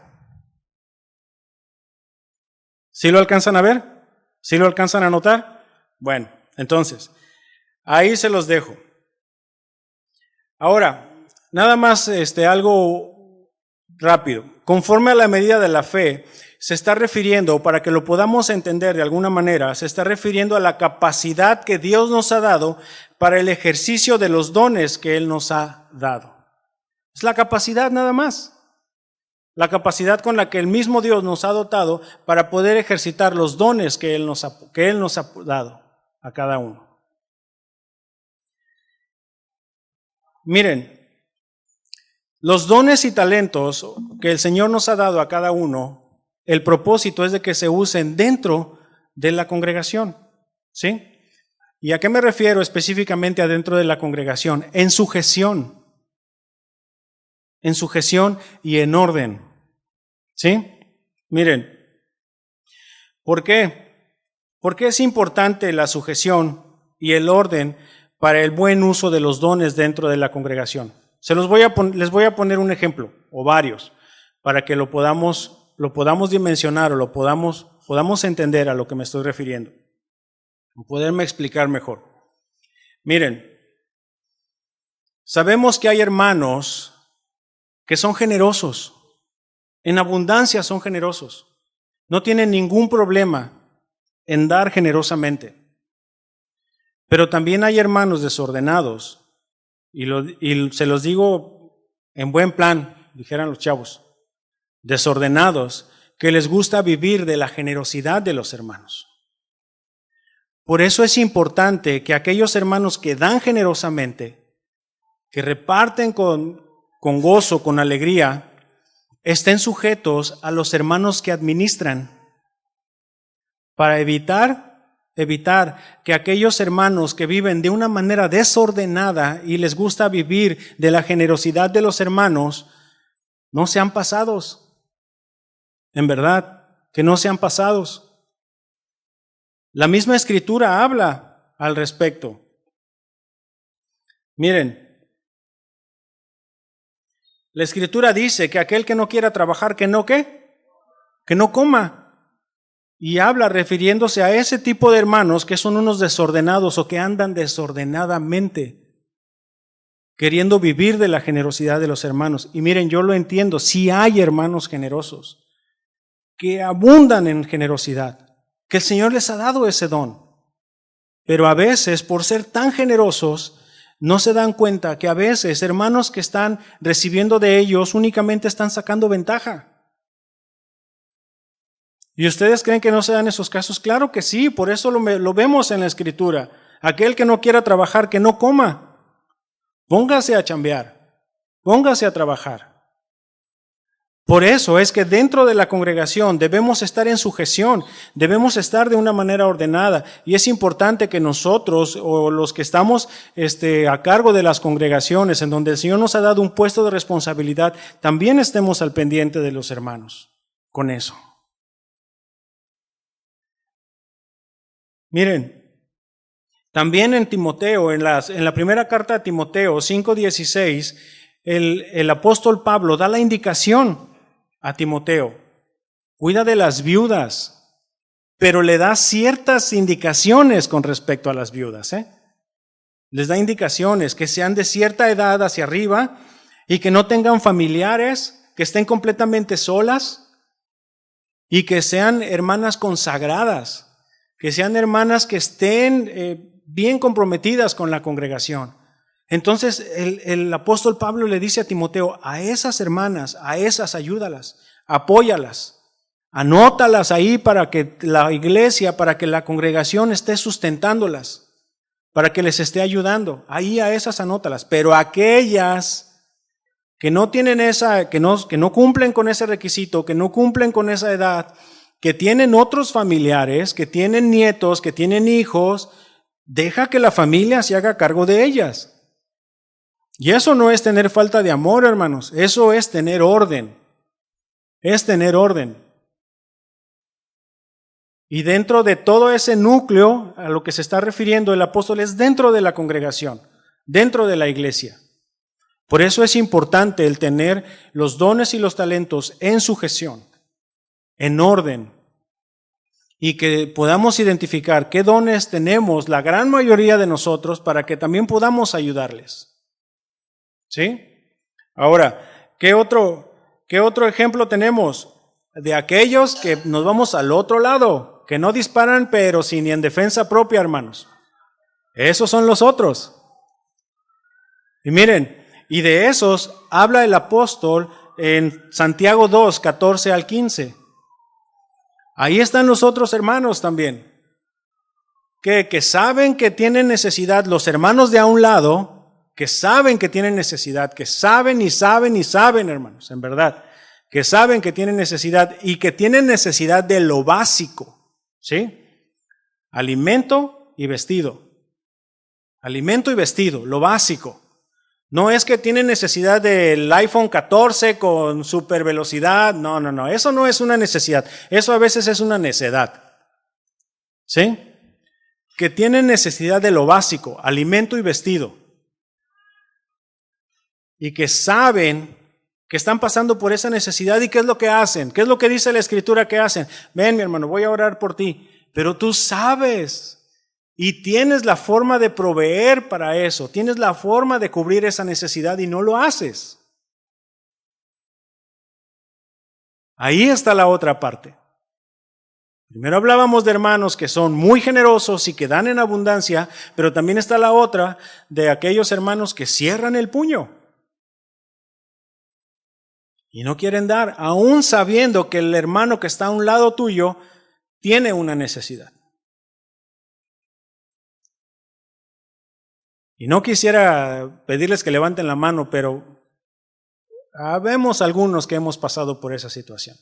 ¿Sí lo alcanzan a ver? ¿Sí lo alcanzan a notar? Bueno, entonces, ahí se los dejo. Ahora, nada más algo rápido. Conforme a la medida de la fe, se está refiriendo, para que lo podamos entender de alguna manera, se está refiriendo a la capacidad que Dios nos ha dado para el ejercicio de los dones que Él nos ha dado. Es la capacidad nada más. La capacidad con la que el mismo Dios nos ha dotado para poder ejercitar los dones que Él nos ha dado a cada uno. Miren, los dones y talentos que el Señor nos ha dado a cada uno, el propósito es de que se usen dentro de la congregación, ¿sí? ¿Y a qué me refiero específicamente adentro de la congregación? En sujeción y en orden, ¿sí? Miren, ¿por qué? ¿Por qué es importante la sujeción y el orden para el buen uso de los dones dentro de la congregación? Les voy a poner un ejemplo, o varios, para que lo podamos dimensionar o podamos entender a lo que me estoy refiriendo, o poderme explicar mejor. Miren, sabemos que hay hermanos que son generosos, en abundancia son generosos, no tienen ningún problema en dar generosamente. Pero también hay hermanos desordenados, y se los digo en buen plan, dijeran los chavos, desordenados, que les gusta vivir de la generosidad de los hermanos. Por eso es importante que aquellos hermanos que dan generosamente, que reparten con gozo, con alegría, estén sujetos a los hermanos que administran, para evitar que aquellos hermanos que viven de una manera desordenada y les gusta vivir de la generosidad de los hermanos, no sean pasados. En verdad, que no sean pasados. La misma Escritura habla al respecto. Miren, la Escritura dice que aquel que no quiera trabajar, que no coma. Y habla refiriéndose a ese tipo de hermanos que son unos desordenados o que andan desordenadamente, queriendo vivir de la generosidad de los hermanos. Y miren, yo lo entiendo, sí hay hermanos generosos que abundan en generosidad, que el Señor les ha dado ese don. Pero a veces, por ser tan generosos, no se dan cuenta que a veces hermanos que están recibiendo de ellos únicamente están sacando ventaja. ¿Y ustedes creen que no se dan esos casos? Claro que sí, por eso lo vemos en la Escritura. Aquel que no quiera trabajar, que no coma. Póngase a chambear, póngase a trabajar. Por eso es que dentro de la congregación debemos estar en sujeción, debemos estar de una manera ordenada. Y es importante que nosotros, o los que estamos a cargo de las congregaciones, en donde el Señor nos ha dado un puesto de responsabilidad, también estemos al pendiente de los hermanos con eso. Miren, también en Timoteo, en la primera carta a Timoteo 5:16, el apóstol Pablo da la indicación a Timoteo, cuida de las viudas, pero le da ciertas indicaciones con respecto a las viudas. Les da indicaciones que sean de cierta edad hacia arriba y que no tengan familiares, que estén completamente solas y que sean hermanas consagradas. Que sean hermanas que estén bien comprometidas con la congregación. Entonces el apóstol Pablo le dice a Timoteo, a esas hermanas, a esas ayúdalas, apóyalas, anótalas ahí para que la iglesia, para que la congregación esté sustentándolas, para que les esté ayudando. Ahí a esas anótalas, pero a aquellas que no tienen que no cumplen con ese requisito, que no cumplen con esa edad, que tienen otros familiares, que tienen nietos, que tienen hijos, deja que la familia se haga cargo de ellas. Y eso no es tener falta de amor, hermanos, eso es tener orden. Es tener orden. Y dentro de todo ese núcleo a lo que se está refiriendo el apóstol es dentro de la congregación, dentro de la iglesia. Por eso es importante el tener los dones y los talentos en sujeción, en orden, y que podamos identificar qué dones tenemos la gran mayoría de nosotros para que también podamos ayudarles. ¿Sí? Ahora, ¿qué otro ejemplo tenemos? De aquellos que nos vamos al otro lado, que no disparan pero sin ni en defensa propia, hermanos. Esos son los otros. Y miren, y de esos habla el apóstol en Santiago 2, 14 al 15. Ahí están los otros hermanos también, que saben que tienen necesidad, los hermanos de a un lado, que saben que tienen necesidad, que saben y saben y saben, hermanos, en verdad, que saben que tienen necesidad y que tienen necesidad de lo básico, ¿sí? Alimento y vestido. Alimento y vestido, lo básico. No es que tienen necesidad del iPhone 14 con super velocidad. No. Eso no es una necesidad. Eso a veces es una necedad. ¿Sí? Que tienen necesidad de lo básico, alimento y vestido. Y que saben que están pasando por esa necesidad y qué es lo que hacen. ¿Qué es lo que dice la Escritura que hacen? Ven, mi hermano, voy a orar por ti. Pero tú sabes. Y tienes la forma de proveer para eso, tienes la forma de cubrir esa necesidad y no lo haces. Ahí está la otra parte. Primero hablábamos de hermanos que son muy generosos y que dan en abundancia, pero también está la otra de aquellos hermanos que cierran el puño y no quieren dar, aún sabiendo que el hermano que está a un lado tuyo tiene una necesidad. Y no quisiera pedirles que levanten la mano, pero habemos algunos que hemos pasado por esa situación,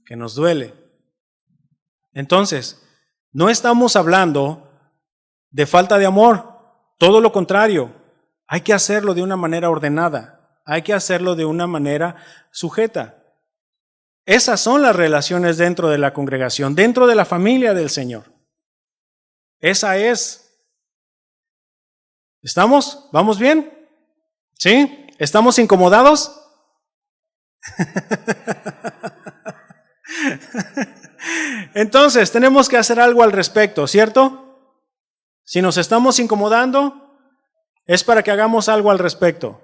que nos duele. Entonces, no estamos hablando de falta de amor, todo lo contrario, hay que hacerlo de una manera ordenada, hay que hacerlo de una manera sujeta. Esas son las relaciones dentro de la congregación, dentro de la familia del Señor. Esa es. ¿Estamos? ¿Vamos bien? ¿Sí? ¿Estamos incomodados? Entonces, tenemos que hacer algo al respecto, ¿cierto? Si nos estamos incomodando, es para que hagamos algo al respecto.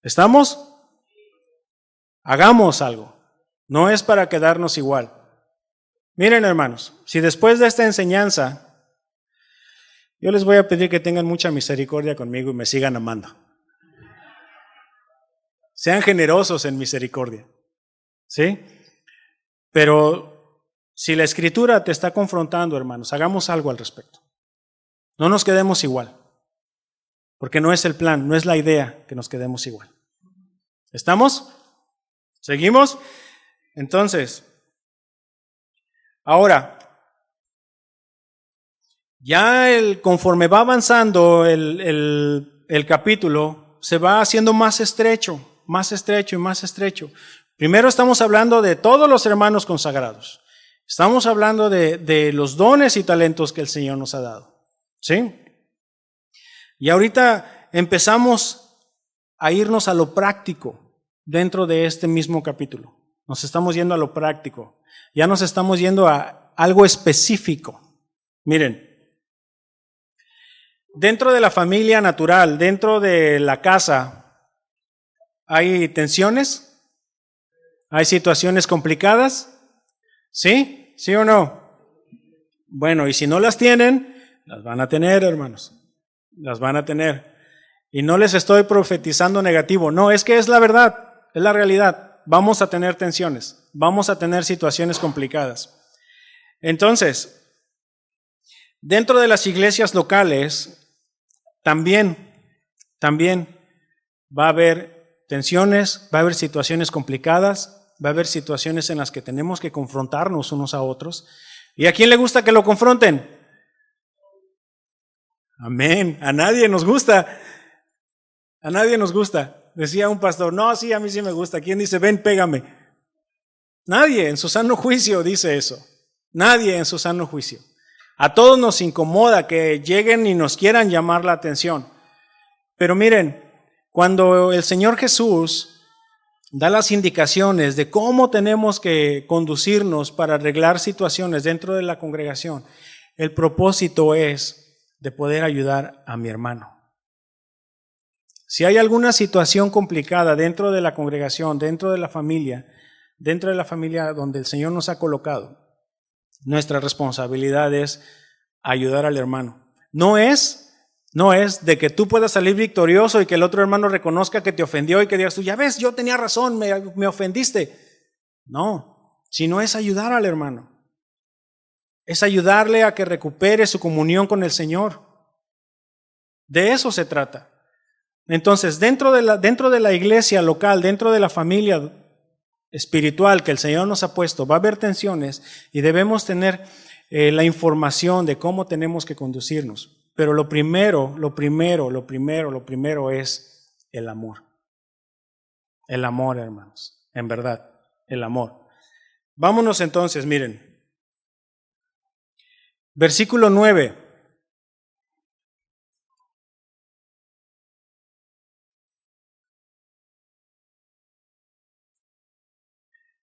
¿Estamos? Hagamos algo. No es para quedarnos igual. Miren, hermanos, si después de esta enseñanza yo les voy a pedir que tengan mucha misericordia conmigo y me sigan amando. Sean generosos en misericordia. ¿Sí? Pero si la Escritura te está confrontando, hermanos, hagamos algo al respecto. No nos quedemos igual. Porque no es el plan, no es la idea que nos quedemos igual. ¿Estamos? ¿Seguimos? Entonces, ahora, ya conforme va avanzando el capítulo, se va haciendo más estrecho y más estrecho. Primero estamos hablando de todos los hermanos consagrados. Estamos hablando de los dones y talentos que el Señor nos ha dado. ¿Sí? Y ahorita empezamos a irnos a lo práctico dentro de este mismo capítulo. Nos estamos yendo a lo práctico. Ya nos estamos yendo a algo específico. Miren. Dentro de la familia natural, dentro de la casa, ¿hay tensiones? ¿Hay situaciones complicadas? ¿Sí? ¿Sí o no? Bueno, y si no las tienen, las van a tener, hermanos. Las van a tener. Y no les estoy profetizando negativo. No, es que es la verdad, es la realidad. Vamos a tener tensiones, vamos a tener situaciones complicadas. Entonces, dentro de las iglesias locales, también va a haber tensiones, va a haber situaciones complicadas, va a haber situaciones en las que tenemos que confrontarnos unos a otros. ¿Y a quién le gusta que lo confronten? Amén. A nadie nos gusta. A nadie nos gusta. Decía un pastor, no, sí, a mí sí me gusta. ¿Quién dice, ven, pégame? Nadie en su sano juicio dice eso. Nadie en su sano juicio. A todos nos incomoda que lleguen y nos quieran llamar la atención. Pero miren, cuando el Señor Jesús da las indicaciones de cómo tenemos que conducirnos para arreglar situaciones dentro de la congregación, el propósito es de poder ayudar a mi hermano. Si hay alguna situación complicada dentro de la congregación, dentro de la familia donde el Señor nos ha colocado, nuestra responsabilidad es ayudar al hermano. No es de que tú puedas salir victorioso y que el otro hermano reconozca que te ofendió y que digas tú, ya ves, yo tenía razón, me ofendiste. No, sino es ayudar al hermano. Es ayudarle a que recupere su comunión con el Señor. De eso se trata. Entonces, dentro de la iglesia local, dentro de la familia espiritual que el Señor nos ha puesto, va a haber tensiones y debemos tener la información de cómo tenemos que conducirnos. Pero lo primero es el amor. El amor, hermanos, en verdad, el amor. Vámonos entonces, miren. Versículo 9.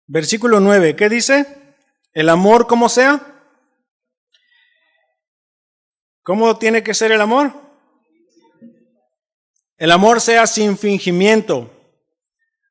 Versículo 9, ¿qué dice? El amor, ¿cómo sea? ¿Cómo tiene que ser el amor? El amor sea sin fingimiento.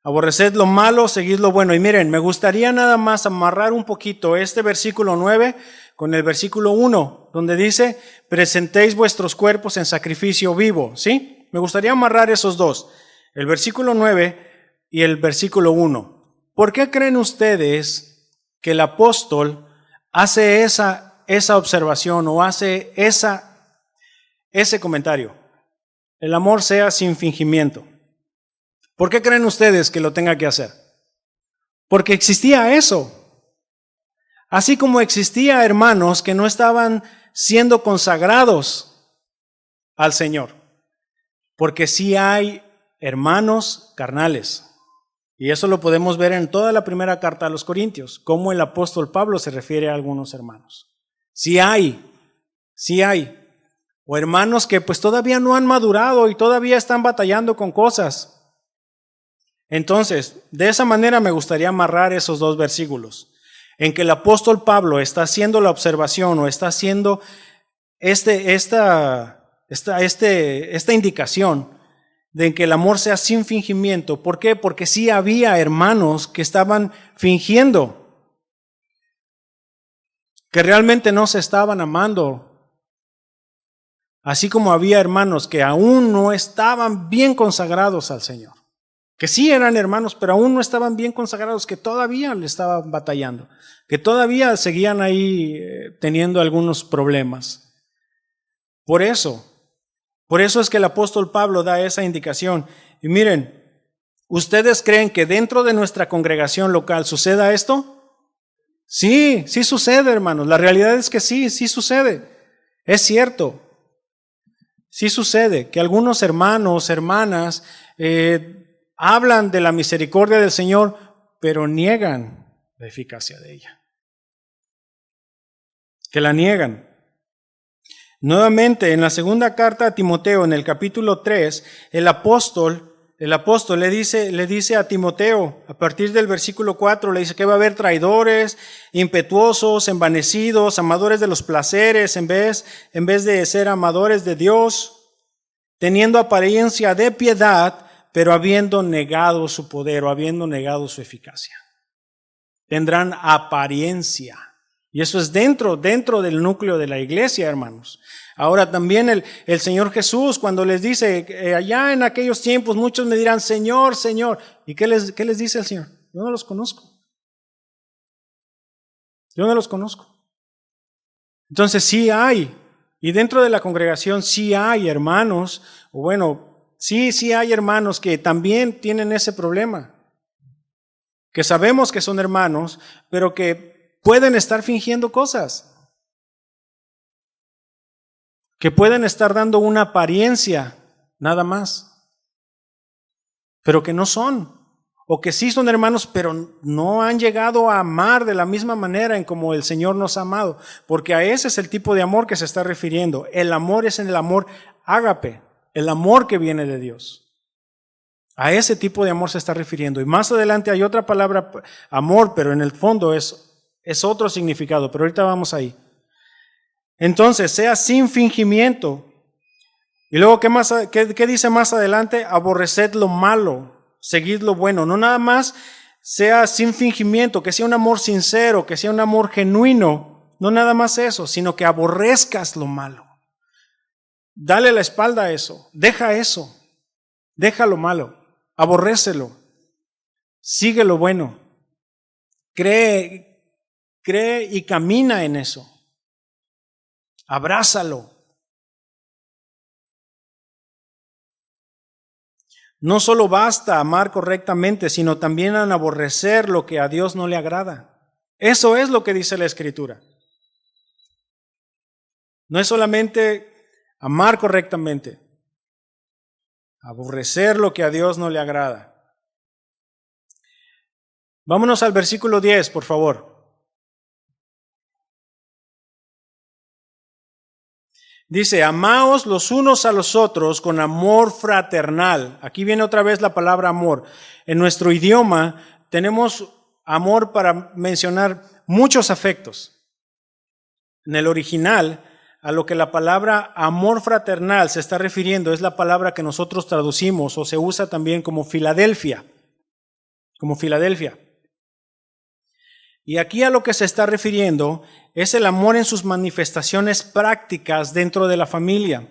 Aborreced lo malo, seguid lo bueno. Y miren, me gustaría nada más amarrar un poquito este versículo 9 con el versículo 1, donde dice, presentéis vuestros cuerpos en sacrificio vivo, ¿sí? Me gustaría amarrar esos dos, el versículo 9 y el versículo 1. ¿Por qué creen ustedes que el apóstol hace esa observación o hace ese comentario? El amor sea sin fingimiento. ¿Por qué creen ustedes que lo tenga que hacer? Porque existía eso. Así como existía hermanos que no estaban siendo consagrados al Señor. Porque sí hay hermanos carnales. Y eso lo podemos ver en toda la primera carta a los Corintios, cómo el apóstol Pablo se refiere a algunos hermanos. Sí hay. O hermanos que pues todavía no han madurado y todavía están batallando con cosas. Entonces, de esa manera me gustaría amarrar esos dos versículos, en que el apóstol Pablo está haciendo la observación o está haciendo esta indicación de que el amor sea sin fingimiento. ¿Por qué? Porque sí había hermanos que estaban fingiendo, que realmente no se estaban amando. Así como había hermanos que aún no estaban bien consagrados al Señor, que sí eran hermanos, pero aún no estaban bien consagrados, que todavía le estaban batallando, que todavía seguían ahí teniendo algunos problemas. Por eso es que el apóstol Pablo da esa indicación. Y miren, ¿ustedes creen que dentro de nuestra congregación local suceda esto? Sí sucede, hermanos. La realidad es que sí sucede. Es cierto. Sí sucede que algunos hermanos, hermanas, hablan de la misericordia del Señor, pero niegan la eficacia de ella. Que la niegan. Nuevamente, en la segunda carta a Timoteo, en el capítulo 3, el apóstol le dice a Timoteo, a partir del versículo 4, le dice que va a haber traidores, impetuosos, envanecidos, amadores de los placeres, en vez de ser amadores de Dios, teniendo apariencia de piedad, pero habiendo negado su poder o habiendo negado su eficacia. Tendrán apariencia. Y eso es dentro del núcleo de la iglesia, hermanos. Ahora también el Señor Jesús, cuando les dice, allá en aquellos tiempos muchos me dirán, Señor, Señor. ¿Y qué les dice el Señor? Yo no los conozco. Entonces sí hay, y dentro de la congregación sí hay hermanos, o bueno, sí hay hermanos que también tienen ese problema. que sabemos que son hermanos, pero que pueden estar fingiendo cosas, que pueden estar dando una apariencia, nada más, pero que no son, o que sí son hermanos, pero no han llegado a amar de la misma manera en como el Señor nos ha amado, porque a ese es el tipo de amor que se está refiriendo. El amor es en el amor ágape, el amor que viene de Dios. A ese tipo de amor se está refiriendo. Y más adelante hay otra palabra, amor, pero en el fondo es otro significado, pero ahorita vamos ahí. Entonces, sea sin fingimiento. Y luego, ¿qué dice más adelante? Aborreced lo malo, seguid lo bueno. No nada más sea sin fingimiento, que sea un amor sincero, que sea un amor genuino. No nada más eso, sino que aborrezcas lo malo. Dale la espalda a eso, deja lo malo, aborrécelo, sigue lo bueno, cree y camina en eso, abrázalo. No solo basta amar correctamente, sino también en aborrecer lo que a Dios no le agrada. Eso es lo que dice la Escritura. No es solamente amar correctamente, aborrecer lo que a Dios no le agrada. Vámonos al versículo 10, por favor. Dice, amaos los unos a los otros con amor fraternal. Aquí viene otra vez la palabra amor. En nuestro idioma tenemos amor para mencionar muchos afectos. En el original, a lo que la palabra amor fraternal se está refiriendo es la palabra que nosotros traducimos o se usa también como Filadelfia. Como Filadelfia. Y aquí a lo que se está refiriendo es el amor en sus manifestaciones prácticas dentro de la familia.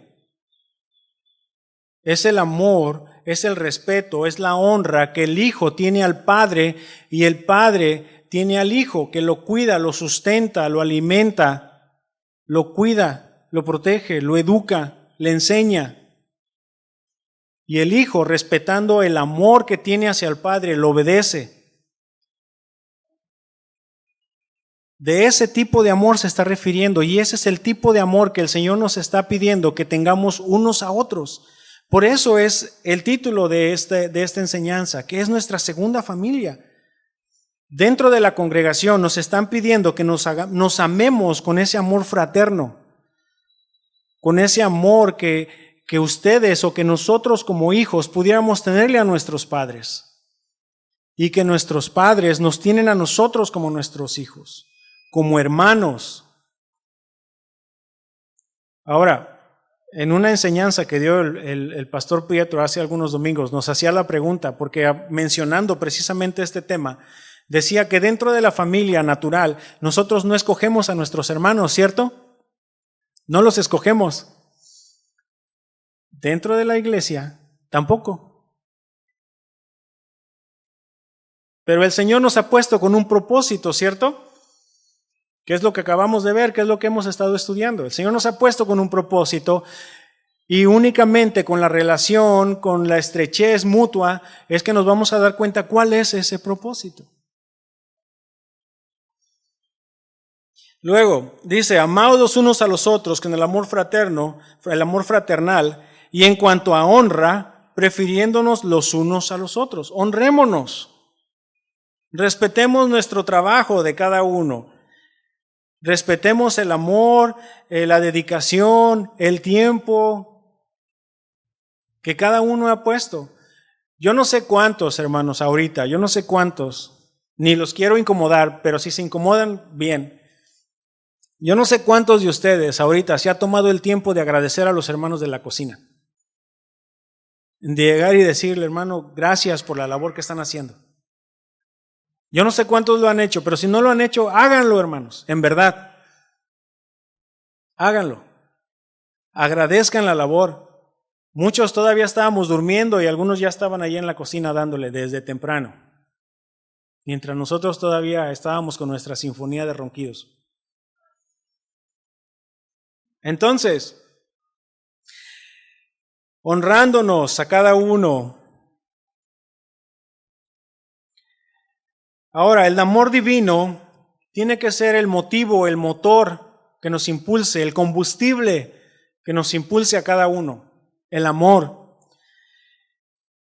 Es el amor, es el respeto, es la honra que el hijo tiene al padre y el padre tiene al hijo, que lo cuida, lo sustenta, lo alimenta, lo cuida, lo protege, lo educa, le enseña. Y el hijo, respetando el amor que tiene hacia el padre, lo obedece. De ese tipo de amor se está refiriendo y ese es el tipo de amor que el Señor nos está pidiendo que tengamos unos a otros. Por eso es el título de esta enseñanza, que es nuestra segunda familia. Dentro de la congregación nos están pidiendo que nos amemos con ese amor fraterno, con ese amor que ustedes o que nosotros como hijos pudiéramos tenerle a nuestros padres y que nuestros padres nos tienen a nosotros como nuestros hijos, como hermanos. Ahora, en una enseñanza que dio el pastor Pietro hace algunos domingos, nos hacía la pregunta, porque mencionando precisamente este tema, decía que dentro de la familia natural, nosotros no escogemos a nuestros hermanos, ¿cierto? No los escogemos. Dentro de la iglesia, tampoco. Pero el Señor nos ha puesto con un propósito, ¿cierto? ¿Qué es lo que acabamos de ver? ¿Qué es lo que hemos estado estudiando? El Señor nos ha puesto con un propósito y únicamente con la relación, con la estrechez mutua, es que nos vamos a dar cuenta cuál es ese propósito. Luego, dice, amaos los unos a los otros con el amor fraterno, el amor fraternal, y en cuanto a honra, prefiriéndonos los unos a los otros. Honrémonos. Respetemos nuestro trabajo de cada uno. Respetemos el amor, la dedicación, el tiempo que cada uno ha puesto. Yo no sé cuántos, hermanos, ahorita, yo no sé cuántos, ni los quiero incomodar, pero si se incomodan, bien. Yo no sé cuántos de ustedes ahorita se ha tomado el tiempo de agradecer a los hermanos de la cocina. De llegar y decirle, hermano, gracias por la labor que están haciendo. Yo no sé cuántos lo han hecho, pero si no lo han hecho, háganlo, hermanos, en verdad. Háganlo. Agradezcan la labor. Muchos todavía estábamos durmiendo y algunos ya estaban allí en la cocina dándole desde temprano. Mientras nosotros todavía estábamos con nuestra sinfonía de ronquidos. Entonces, honrándonos a cada uno, Ahora, el amor divino tiene que ser el motivo, el motor que nos impulse, el combustible que nos impulse a cada uno. El amor.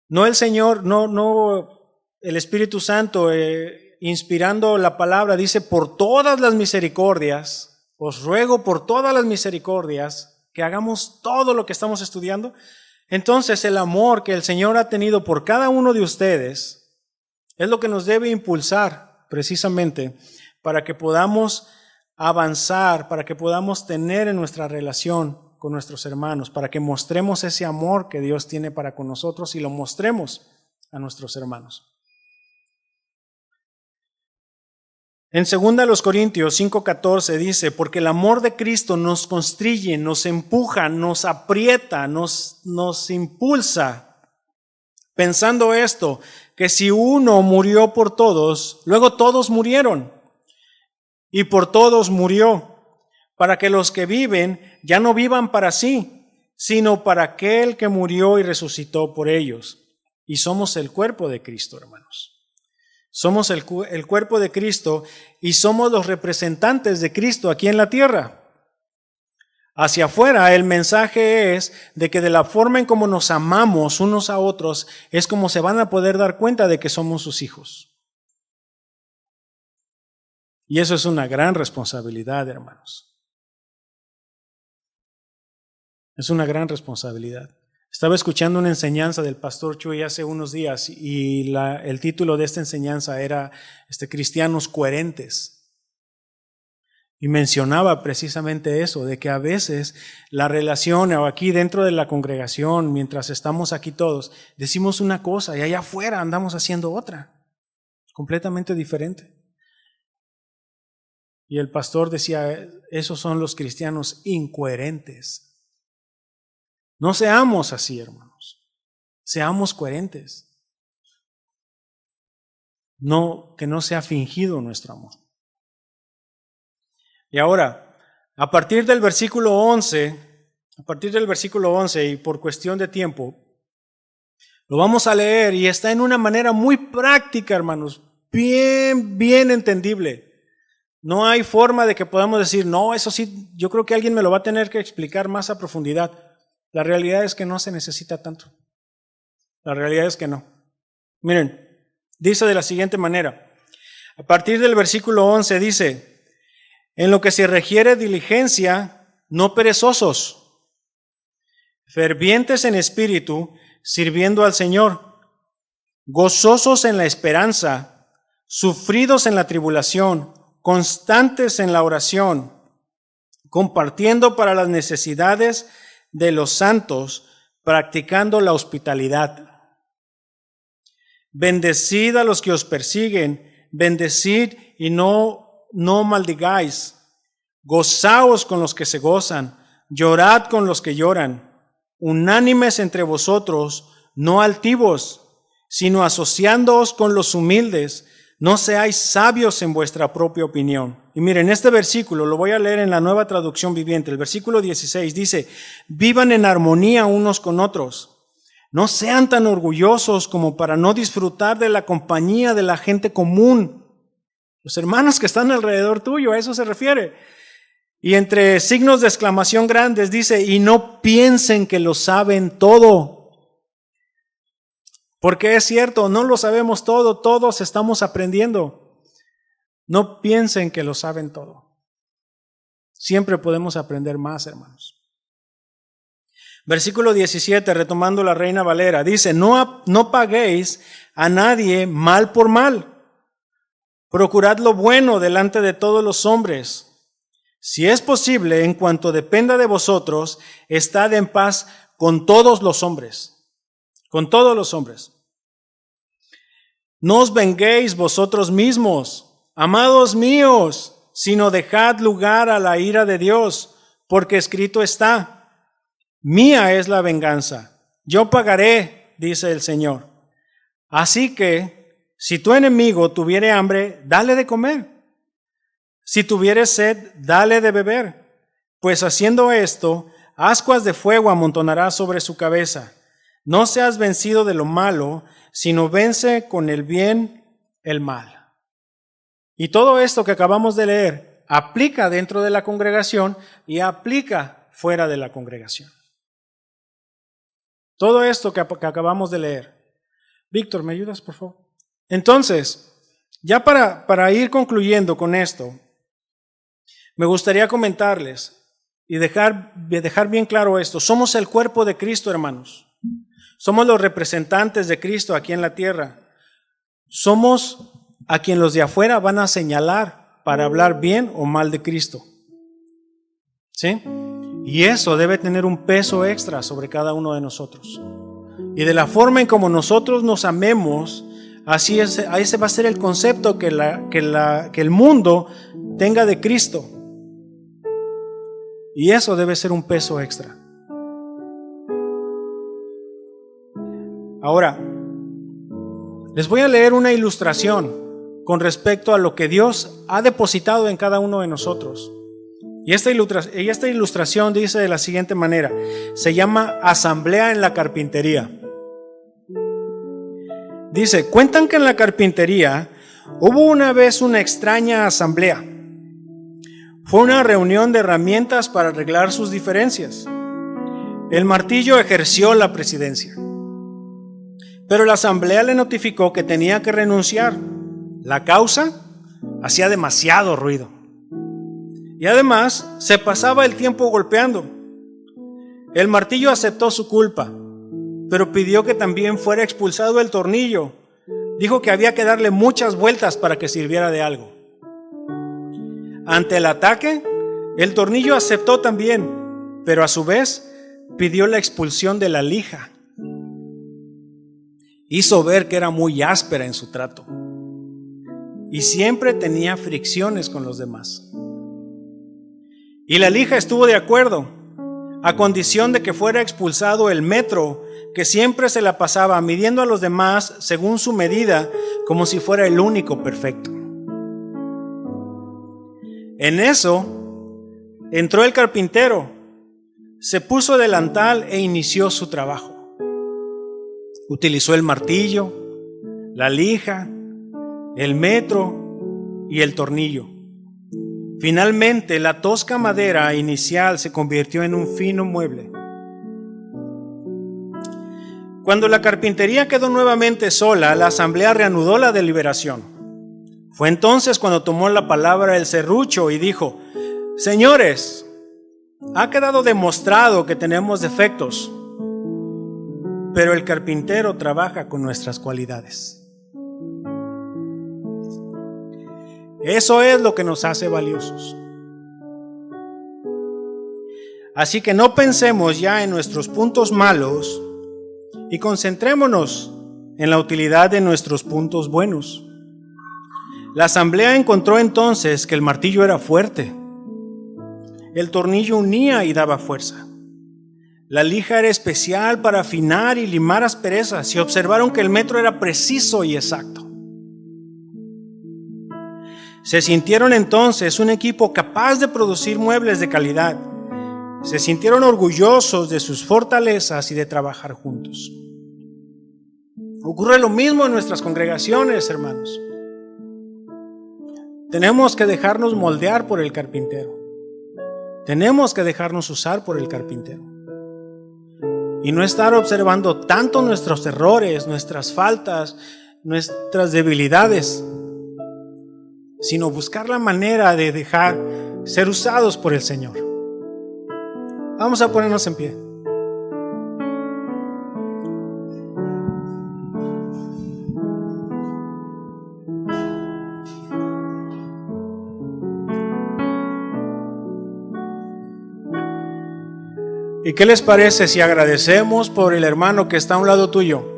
No el Señor, no el Espíritu Santo, inspirando la palabra, dice, por todas las misericordias, os ruego por todas las misericordias, que hagamos todo lo que estamos estudiando. Entonces, el amor que el Señor ha tenido por cada uno de ustedes es lo que nos debe impulsar precisamente para que podamos avanzar, para que podamos tener en nuestra relación con nuestros hermanos, para que mostremos ese amor que Dios tiene para con nosotros y lo mostremos a nuestros hermanos. En 2 Corintios 5:14 dice, porque el amor de Cristo nos constriñe, nos empuja, nos aprieta, nos impulsa, pensando esto, que si uno murió por todos, luego todos murieron, y por todos murió, para que los que viven ya no vivan para sí, sino para aquel que murió y resucitó por ellos. Y somos el cuerpo de Cristo, hermanos. Somos el cuerpo de Cristo y somos los representantes de Cristo aquí en la tierra. Hacia afuera el mensaje es de que de la forma en como nos amamos unos a otros es como se van a poder dar cuenta de que somos sus hijos. Y eso es una gran responsabilidad, hermanos. Es una gran responsabilidad. Estaba escuchando una enseñanza del pastor Chuy hace unos días y el título de esta enseñanza era Cristianos coherentes. Y mencionaba precisamente eso, de que a veces la relación o aquí dentro de la congregación, mientras estamos aquí todos, decimos una cosa y allá afuera andamos haciendo otra, completamente diferente. Y el pastor decía, esos son los cristianos incoherentes. No seamos así, hermanos. Seamos coherentes. Que no sea fingido nuestro amor. Y ahora, a partir del versículo 11 y por cuestión de tiempo, lo vamos a leer y está en una manera muy práctica, hermanos, bien entendible. No hay forma de que podamos decir, no, eso sí, yo creo que alguien me lo va a tener que explicar más a profundidad. La realidad es que no se necesita tanto. La realidad es que no. Miren, dice de la siguiente manera. A partir del versículo 11 dice, en lo que se requiere diligencia, no perezosos, fervientes en espíritu, sirviendo al Señor, gozosos en la esperanza, sufridos en la tribulación, constantes en la oración, compartiendo para las necesidades de los santos, practicando la hospitalidad. Bendecid a los que os persiguen, bendecid y no maldigáis. Gozaos con los que se gozan, llorad con los que lloran. Unánimes entre vosotros, no altivos, sino asociándoos con los humildes. No seáis sabios en vuestra propia opinión. Y miren, este versículo lo voy a leer en la Nueva Traducción Viviente. El versículo 16 dice, vivan en armonía unos con otros. No sean tan orgullosos como para no disfrutar de la compañía de la gente común. Los hermanos que están alrededor tuyo, a eso se refiere. Y entre signos de exclamación grandes dice, y no piensen que lo saben todo. Porque es cierto, no lo sabemos todo, todos estamos aprendiendo. No piensen que lo saben todo. Siempre podemos aprender más, hermanos. Versículo 17, retomando la Reina Valera, dice, no paguéis a nadie mal por mal. Procurad lo bueno delante de todos los hombres. Si es posible, en cuanto dependa de vosotros, estad en paz con todos los hombres. Con todos los hombres. No os venguéis vosotros mismos, amados míos, sino dejad lugar a la ira de Dios, porque escrito está, mía es la venganza, yo pagaré, dice el Señor. Así que, si tu enemigo tuviere hambre, dale de comer. Si tuviere sed, dale de beber. Pues haciendo esto, ascuas de fuego amontonarás sobre su cabeza. No seas vencido de lo malo, sino vence con el bien el mal. Y todo esto que acabamos de leer aplica dentro de la congregación y aplica fuera de la congregación. Todo esto que acabamos de leer. Víctor, ¿me ayudas, por favor? Entonces, ya para ir concluyendo con esto, me gustaría comentarles y dejar bien claro esto. Somos el cuerpo de Cristo, hermanos. Somos los representantes de Cristo aquí en la tierra. Somos a quien los de afuera van a señalar para hablar bien o mal de Cristo. ¿Sí? Y eso debe tener un peso extra sobre cada uno de nosotros. Y de la forma en como nosotros nos amemos, así ese va a ser el concepto que el mundo tenga de Cristo. Y eso debe ser un peso extra. Ahora, les voy a leer una ilustración con respecto a lo que Dios ha depositado en cada uno de nosotros. Y esta ilustración dice de la siguiente manera: se llama Asamblea en la Carpintería. Dice, cuentan que en la carpintería hubo una vez una extraña asamblea. Fue una reunión de herramientas para arreglar sus diferencias. El martillo ejerció la presidencia, pero la asamblea le notificó que tenía que renunciar. La causa: hacía demasiado ruido. Y además se pasaba el tiempo golpeando. El martillo aceptó su culpa, pero pidió que también fuera expulsado el tornillo. Dijo que había que darle muchas vueltas para que sirviera de algo. Ante el ataque, el tornillo aceptó también, pero a su vez pidió la expulsión de la lija. Hizo ver que era muy áspera en su trato y siempre tenía fricciones con los demás. Y la lija estuvo de acuerdo, a condición de que fuera expulsado el metro, que siempre se la pasaba midiendo a los demás según su medida, como si fuera el único perfecto. En eso entró el carpintero, se puso delantal e inició su trabajo. Utilizó el martillo, la lija, el metro y el tornillo. Finalmente, la tosca madera inicial se convirtió en un fino mueble. Cuando la carpintería quedó nuevamente sola, la asamblea reanudó la deliberación. Fue entonces cuando tomó la palabra el serrucho y dijo: señores, ha quedado demostrado que tenemos defectos, pero el carpintero trabaja con nuestras cualidades. Eso es lo que nos hace valiosos. Así que no pensemos ya en nuestros puntos malos y concentrémonos en la utilidad de nuestros puntos buenos. La asamblea encontró entonces que el martillo era fuerte, el tornillo unía y daba fuerza, la lija era especial para afinar y limar asperezas, y observaron que el metro era preciso y exacto. Se sintieron entonces un equipo capaz de producir muebles de calidad. Se sintieron orgullosos de sus fortalezas y de trabajar juntos. Ocurre lo mismo en nuestras congregaciones, hermanos. Tenemos que dejarnos moldear por el carpintero. Tenemos que dejarnos usar por el carpintero. Y no estar observando tanto nuestros errores, nuestras faltas, nuestras debilidades, sino buscar la manera de dejar ser usados por el Señor. Vamos a ponernos en pie. ¿Y qué les parece si agradecemos por el hermano que está a un lado tuyo?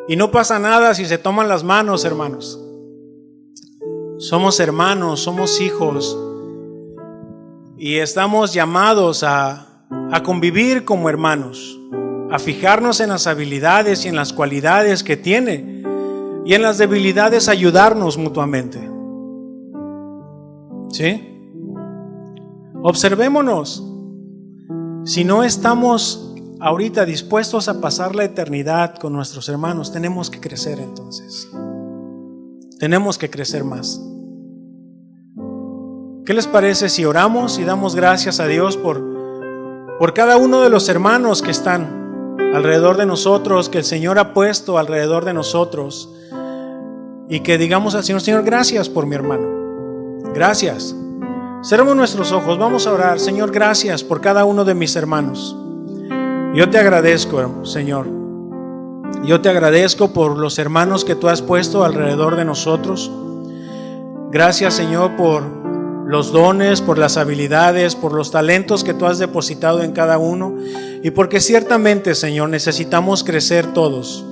Y no pasa nada si se toman las manos, hermanos. Somos hermanos, somos hijos y estamos llamados a convivir como hermanos, a fijarnos en las habilidades y en las cualidades que tiene y en las debilidades ayudarnos mutuamente. ¿Sí? Observémonos. Si no estamos ahorita dispuestos a pasar la eternidad con nuestros hermanos, tenemos que crecer entonces. tenemos que crecer más. ¿Qué les parece si oramos y damos gracias a Dios por cada uno de los hermanos que están alrededor de nosotros, que el Señor ha puesto alrededor de nosotros, y que digamos al Señor: Señor, gracias por mi hermano, gracias. Cerremos nuestros ojos, vamos a orar. Señor, gracias por cada uno de mis hermanos. Yo te agradezco, Señor. Yo te agradezco por los hermanos que tú has puesto alrededor de nosotros. Gracias, Señor, por los dones, por las habilidades, por los talentos que tú has depositado en cada uno, y porque ciertamente, Señor, necesitamos crecer todos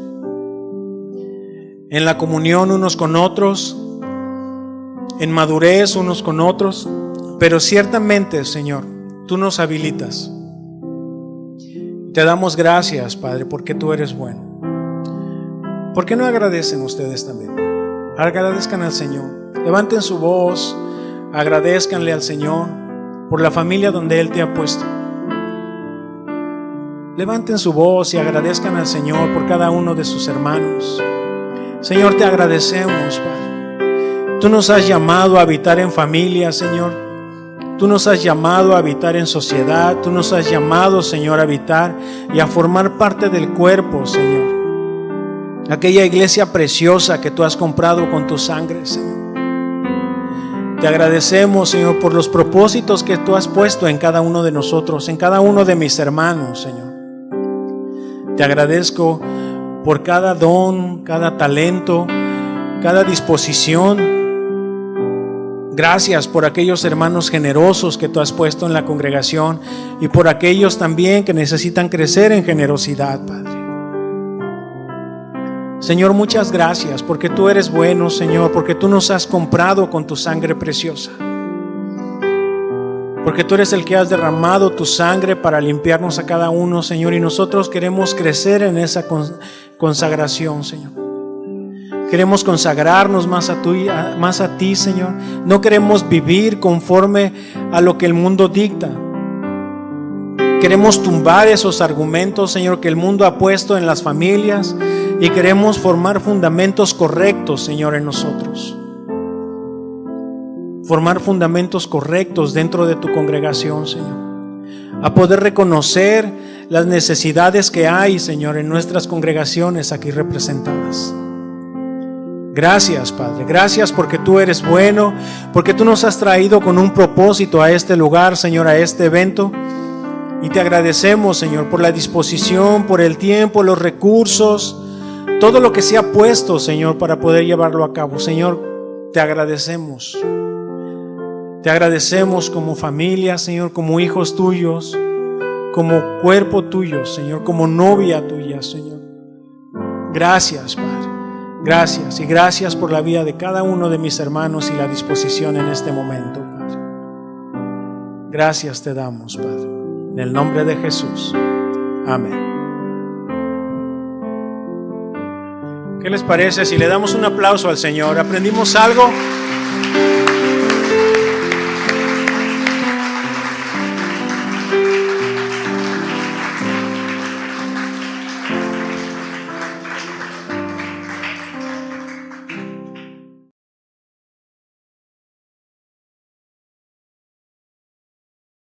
en la comunión unos con otros, en madurez unos con otros, pero ciertamente, Señor, tú nos habilitas. Te damos gracias, Padre, porque tú eres bueno. ¿Por qué no agradecen ustedes también? Agradezcan al Señor, levanten su voz, agradezcanle al Señor por la familia donde Él te ha puesto. Levanten su voz y agradezcan al Señor por cada uno de sus hermanos. Señor, te agradecemos, Padre. Tú nos has llamado a habitar en familia, Señor. Tú nos has llamado a habitar en sociedad. Tú nos has llamado, Señor, a habitar y a formar parte del cuerpo, Señor. Aquella iglesia preciosa que tú has comprado con tu sangre, Señor. Te agradecemos, Señor, por los propósitos que tú has puesto en cada uno de nosotros, en cada uno de mis hermanos, Señor. Te agradezco por cada don, cada talento, cada disposición. Gracias por aquellos hermanos generosos que tú has puesto en la congregación y por aquellos también que necesitan crecer en generosidad, Padre. Señor, muchas gracias porque tú eres bueno, Señor, porque tú nos has comprado con tu sangre preciosa, porque tú eres el que has derramado tu sangre para limpiarnos a cada uno, Señor, y nosotros queremos crecer en esa consagración, Señor. Queremos consagrarnos más a ti, Señor. No queremos vivir conforme a lo que el mundo dicta. Queremos tumbar esos argumentos, Señor, que el mundo ha puesto en las familias, y queremos formar fundamentos correctos, Señor, en nosotros. Formar fundamentos correctos dentro de tu congregación, Señor. A poder reconocer las necesidades que hay, Señor, en nuestras congregaciones aquí representadas. Gracias, Padre. Gracias porque tú eres bueno, porque tú nos has traído con un propósito a este lugar, Señor, a este evento. Y te agradecemos, Señor, por la disposición, por el tiempo, los recursos, todo lo que se ha puesto, Señor, para poder llevarlo a cabo. Señor, te agradecemos. Te agradecemos como familia, Señor, como hijos tuyos, como cuerpo tuyo, Señor, como novia tuya, Señor. Gracias, Padre. Gracias, y gracias por la vida de cada uno de mis hermanos y la disposición en este momento, Padre. Gracias te damos, Padre. En el nombre de Jesús. Amén. ¿Qué les parece si le damos un aplauso al Señor? ¿Aprendimos algo?